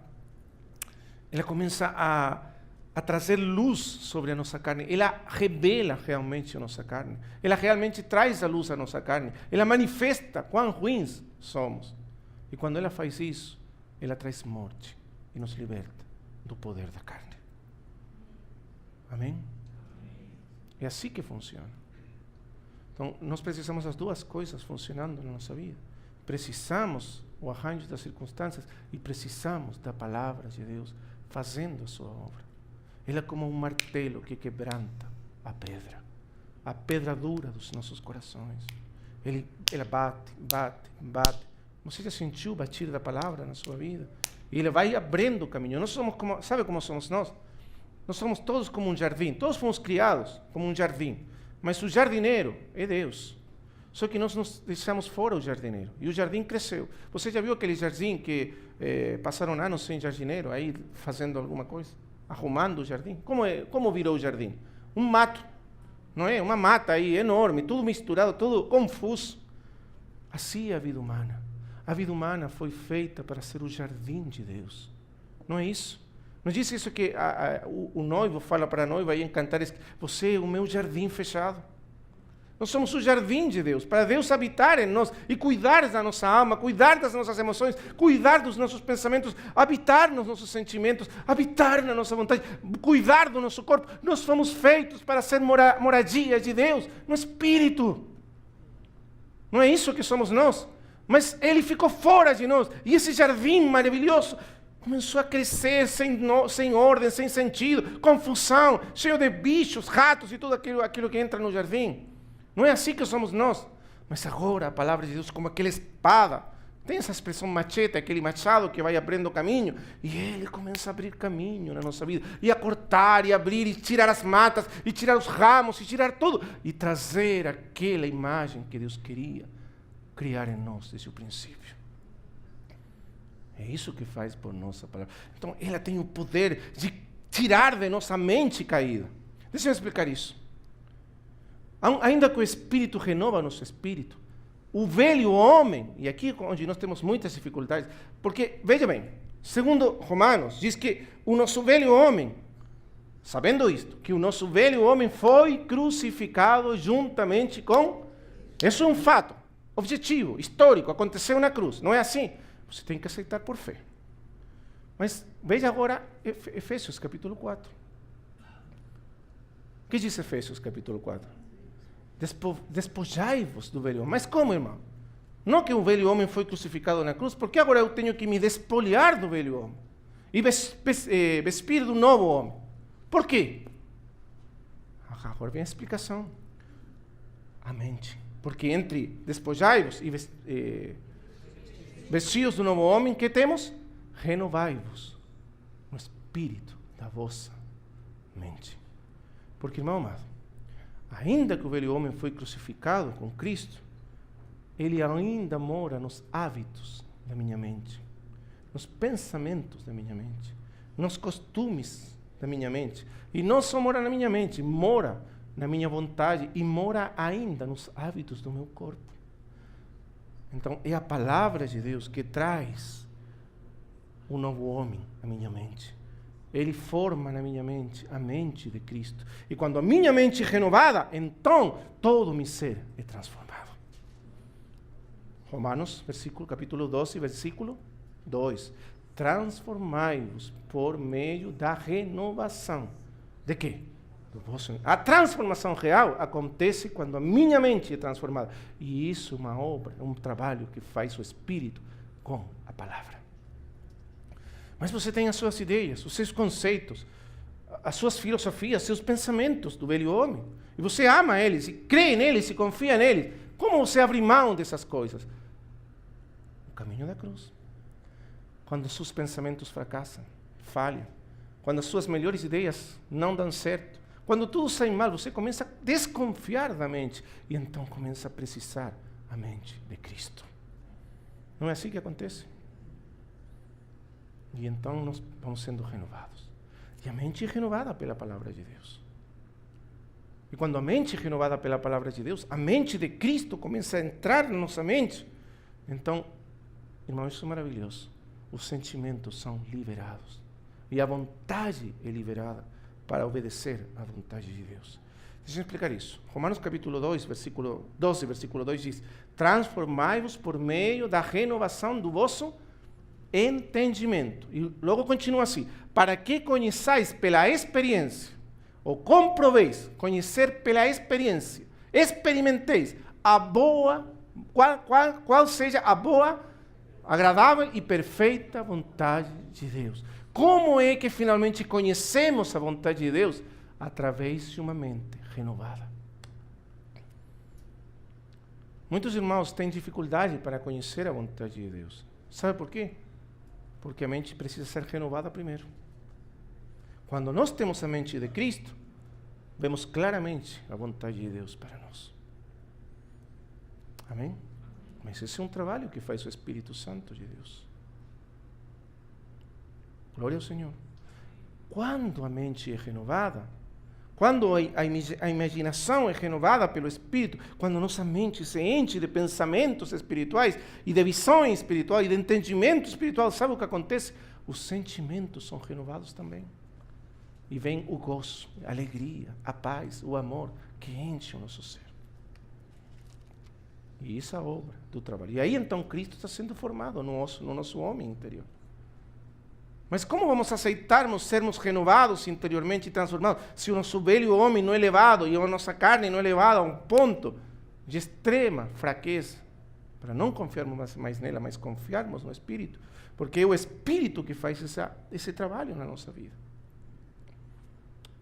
trazer luz sobre a nossa carne. Ela revela realmente a nossa carne. Ela realmente traz a luz à nossa carne. Ela manifesta quão ruins somos. E quando ela faz isso, ela traz morte e nos liberta do poder da carne. Amém? É assim que funciona. Então, nós precisamos das duas coisas funcionando na nossa vida. Precisamos o arranjo das circunstâncias e precisamos da palavra de Deus fazendo a sua obra. Ela é como um martelo que quebranta a pedra dura dos nossos corações. Ela bate. Você já sentiu o batir da palavra na sua vida? E ele vai abrindo o caminho. Nós somos sabe como somos nós? Nós somos todos como um jardim. Todos fomos criados como um jardim. Mas o jardineiro é Deus. Só que nós nos deixamos fora o jardineiro. E o jardim cresceu. Você já viu aquele jardim que passaram anos sem jardineiro, aí fazendo alguma coisa? Arrumando o jardim? Como virou o jardim? Um mato, não é? Uma mata aí enorme, tudo misturado, tudo confuso. Assim é a vida humana. A vida humana foi feita para ser o jardim de Deus. Não é isso? Não diz isso que o noivo fala para a noiva aí em Cantares, você é o meu jardim fechado. Nós somos o jardim de Deus, para Deus habitar em nós e cuidar da nossa alma, cuidar das nossas emoções, cuidar dos nossos pensamentos, habitar nos nossos sentimentos, habitar na nossa vontade, cuidar do nosso corpo. Nós fomos feitos para ser moradia de Deus, no Espírito. Não é isso que somos nós? Mas Ele ficou fora de nós. E esse jardim maravilhoso começou a crescer sem ordem, sem sentido, confusão, cheio de bichos, ratos e tudo aquilo que entra no jardim. Não é assim que somos nós. Mas agora a palavra de Deus, como aquela espada, tem essa expressão machete, aquele machado que vai abrindo caminho, e Ele começa a abrir caminho na nossa vida, e a cortar, e abrir, e tirar as matas, e tirar os ramos, e tirar tudo, e trazer aquela imagem que Deus queria criar em nós desde o princípio. É isso que faz por nossa palavra. Então, ela tem o poder de tirar de nossa mente caída. Deixa eu explicar isso. Ainda que o Espírito renova nosso espírito, o velho homem, e aqui onde nós temos muitas dificuldades, porque, veja bem, segundo Romanos, diz que o nosso velho homem, sabendo isto, que o nosso velho homem foi crucificado juntamente com... Isso é um fato, objetivo, histórico, aconteceu na cruz, não é assim? Você tem que aceitar por fé. Mas veja agora Efésios capítulo 4. O que diz Efésios capítulo 4? Despojai-vos do velho homem. Mas como, irmão? Não que o velho homem foi crucificado na cruz, porque agora eu tenho que me despolhar do velho homem e vespir do novo homem. Por quê? Agora vem a explicação. A mente. Porque entre despojai-vos e vestidos do novo homem, que temos? Renovai-vos no espírito da vossa mente. Porque, irmão amado, ainda que o velho homem foi crucificado com Cristo, ele ainda mora nos hábitos da minha mente, nos pensamentos da minha mente, nos costumes da minha mente. E não só mora na minha mente, mora na minha vontade e mora ainda nos hábitos do meu corpo. Então, é a palavra de Deus que traz o novo homem à minha mente. Ele forma na minha mente a mente de Cristo. E quando a minha mente é renovada, então todo o meu ser é transformado. Romanos, capítulo 12, versículo 2. Transformai-vos por meio da renovação. De quê? A transformação real acontece quando a minha mente é transformada. E isso é uma obra, um trabalho que faz o Espírito com a palavra. Mas você tem as suas ideias, os seus conceitos, as suas filosofias, seus pensamentos do velho homem. E você ama eles, e crê neles, e confia neles. Como você abre mão dessas coisas? O caminho da cruz. Quando seus pensamentos fracassam, falham. Quando as suas melhores ideias não dão certo. Quando tudo sai mal, você começa a desconfiar da mente. E então começa a precisar a mente de Cristo. Não é assim que acontece? E então nós vamos sendo renovados. E a mente é renovada pela palavra de Deus. E quando a mente é renovada pela palavra de Deus, a mente de Cristo começa a entrar na nossa mente. Então, irmão, isso é maravilhoso. Os sentimentos são liberados. E a vontade é liberada para obedecer à vontade de Deus. Deixa eu explicar isso. Romanos capítulo 2, versículo 12, versículo 2 diz: transformai-vos por meio da renovação do vosso entendimento. E logo continua assim: para que conheçais pela experiência, ou comproveis, conhecer pela experiência, experimenteis a boa, qual seja a boa, agradável e perfeita vontade de Deus. Como é que finalmente conhecemos a vontade de Deus? Através de uma mente renovada. Muitos irmãos têm dificuldade para conhecer a vontade de Deus. Sabe por quê? Porque a mente precisa ser renovada primeiro. Quando nós temos a mente de Cristo, vemos claramente a vontade de Deus para nós. Amém? Mas esse é um trabalho que faz o Espírito Santo de Deus. Glória ao Senhor. Quando a mente é renovada, quando a imaginação é renovada pelo Espírito, quando nossa mente se enche de pensamentos espirituais e de visões espirituais e de entendimento espiritual, sabe o que acontece? Os sentimentos são renovados também. E vem o gozo, a alegria, a paz, o amor que enche o nosso ser. E isso é a obra do trabalho. E aí então Cristo está sendo formado no nosso homem interior. Mas como vamos aceitarmos sermos renovados interiormente e transformados se o nosso velho homem não é levado e a nossa carne não é levada a um ponto de extrema fraqueza, para não confiarmos mais nela, mas confiarmos no Espírito, porque é o Espírito que faz esse trabalho na nossa vida.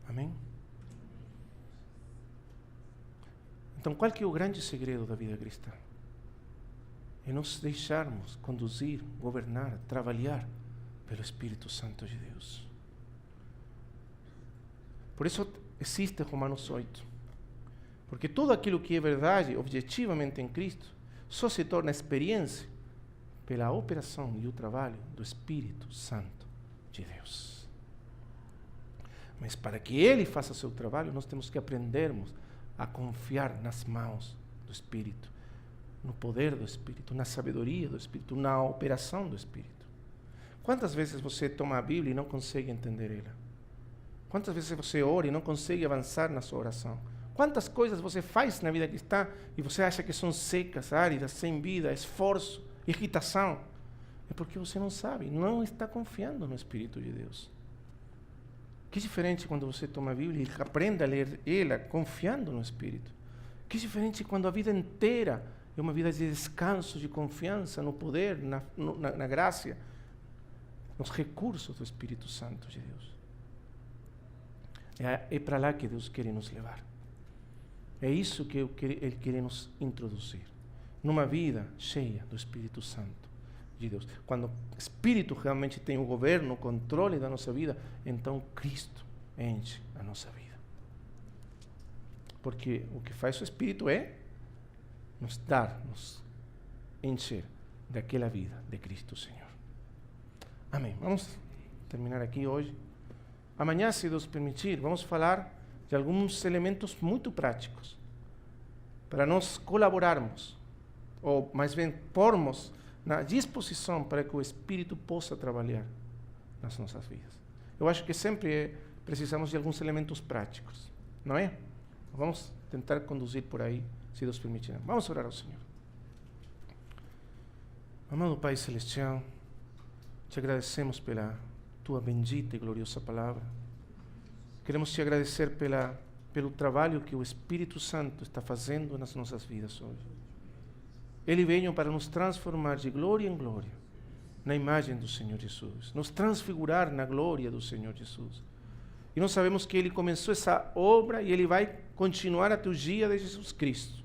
Amém? Então, qual que é o grande segredo da vida cristã? É nos deixarmos conduzir, governar, trabalhar pelo Espírito Santo de Deus. Por isso existe Romanos 8. Porque tudo aquilo que é verdade, objetivamente em Cristo, só se torna experiência pela operação e o trabalho do Espírito Santo de Deus. Mas para que Ele faça seu trabalho, nós temos que aprendermos a confiar nas mãos do Espírito, no poder do Espírito, na sabedoria do Espírito, na operação do Espírito. Quantas vezes você toma a Bíblia e não consegue entender ela? Quantas vezes você ora e não consegue avançar na sua oração? Quantas coisas você faz na vida cristã e você acha que são secas, áridas, sem vida, esforço, irritação? É porque você não sabe, não está confiando no Espírito de Deus. Que diferente quando você toma a Bíblia e aprende a ler ela confiando no Espírito. Que diferente quando a vida inteira é uma vida de descanso, de confiança no poder, na graça, nos recursos do Espírito Santo de Deus. É para lá que Deus quer nos levar. É isso que Ele quer nos introduzir. Numa vida cheia do Espírito Santo de Deus. Quando o Espírito realmente tem o governo, o controle da nossa vida, então Cristo enche a nossa vida. Porque o que faz o Espírito é nos encher daquela vida de Cristo Senhor. Amém. Vamos terminar aqui hoje. Amanhã, se Deus permitir, vamos falar de alguns elementos muito práticos para nós colaborarmos, ou mais bem, pormos na disposição para que o Espírito possa trabalhar nas nossas vidas. Eu acho que sempre precisamos de alguns elementos práticos, não é? Vamos tentar conduzir por aí, se Deus permitir. Vamos orar ao Senhor. Amado Pai Celestial, te agradecemos pela tua bendita e gloriosa palavra. Queremos te agradecer pelo trabalho que o Espírito Santo está fazendo nas nossas vidas hoje. Ele veio para nos transformar de glória em glória na imagem do Senhor Jesus, nos transfigurar na glória do Senhor Jesus. E nós sabemos que Ele começou essa obra e Ele vai continuar até o dia de Jesus Cristo.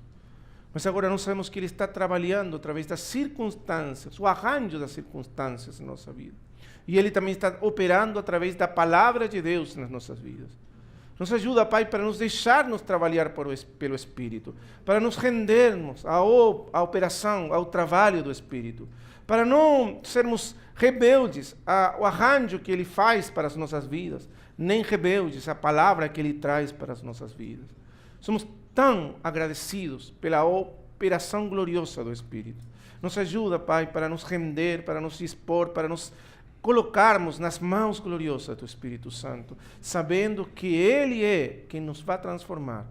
Mas agora nós sabemos que Ele está trabalhando através das circunstâncias, o arranjo das circunstâncias na nossa vida. E Ele também está operando através da palavra de Deus nas nossas vidas. Nos ajuda, Pai, para nos deixarmos trabalhar pelo Espírito, para nos rendermos à operação, ao trabalho do Espírito, para não sermos rebeldes ao arranjo que Ele faz para as nossas vidas, nem rebeldes à palavra que Ele traz para as nossas vidas. Somos tão agradecidos pela operação gloriosa do Espírito. Nos ajuda, Pai, para nos render, para nos dispor, para nos colocarmos nas mãos gloriosas do Espírito Santo, sabendo que Ele é quem nos vai transformar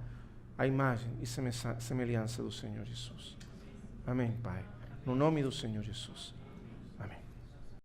a imagem e semelhança do Senhor Jesus. Amém, Pai. No nome do Senhor Jesus.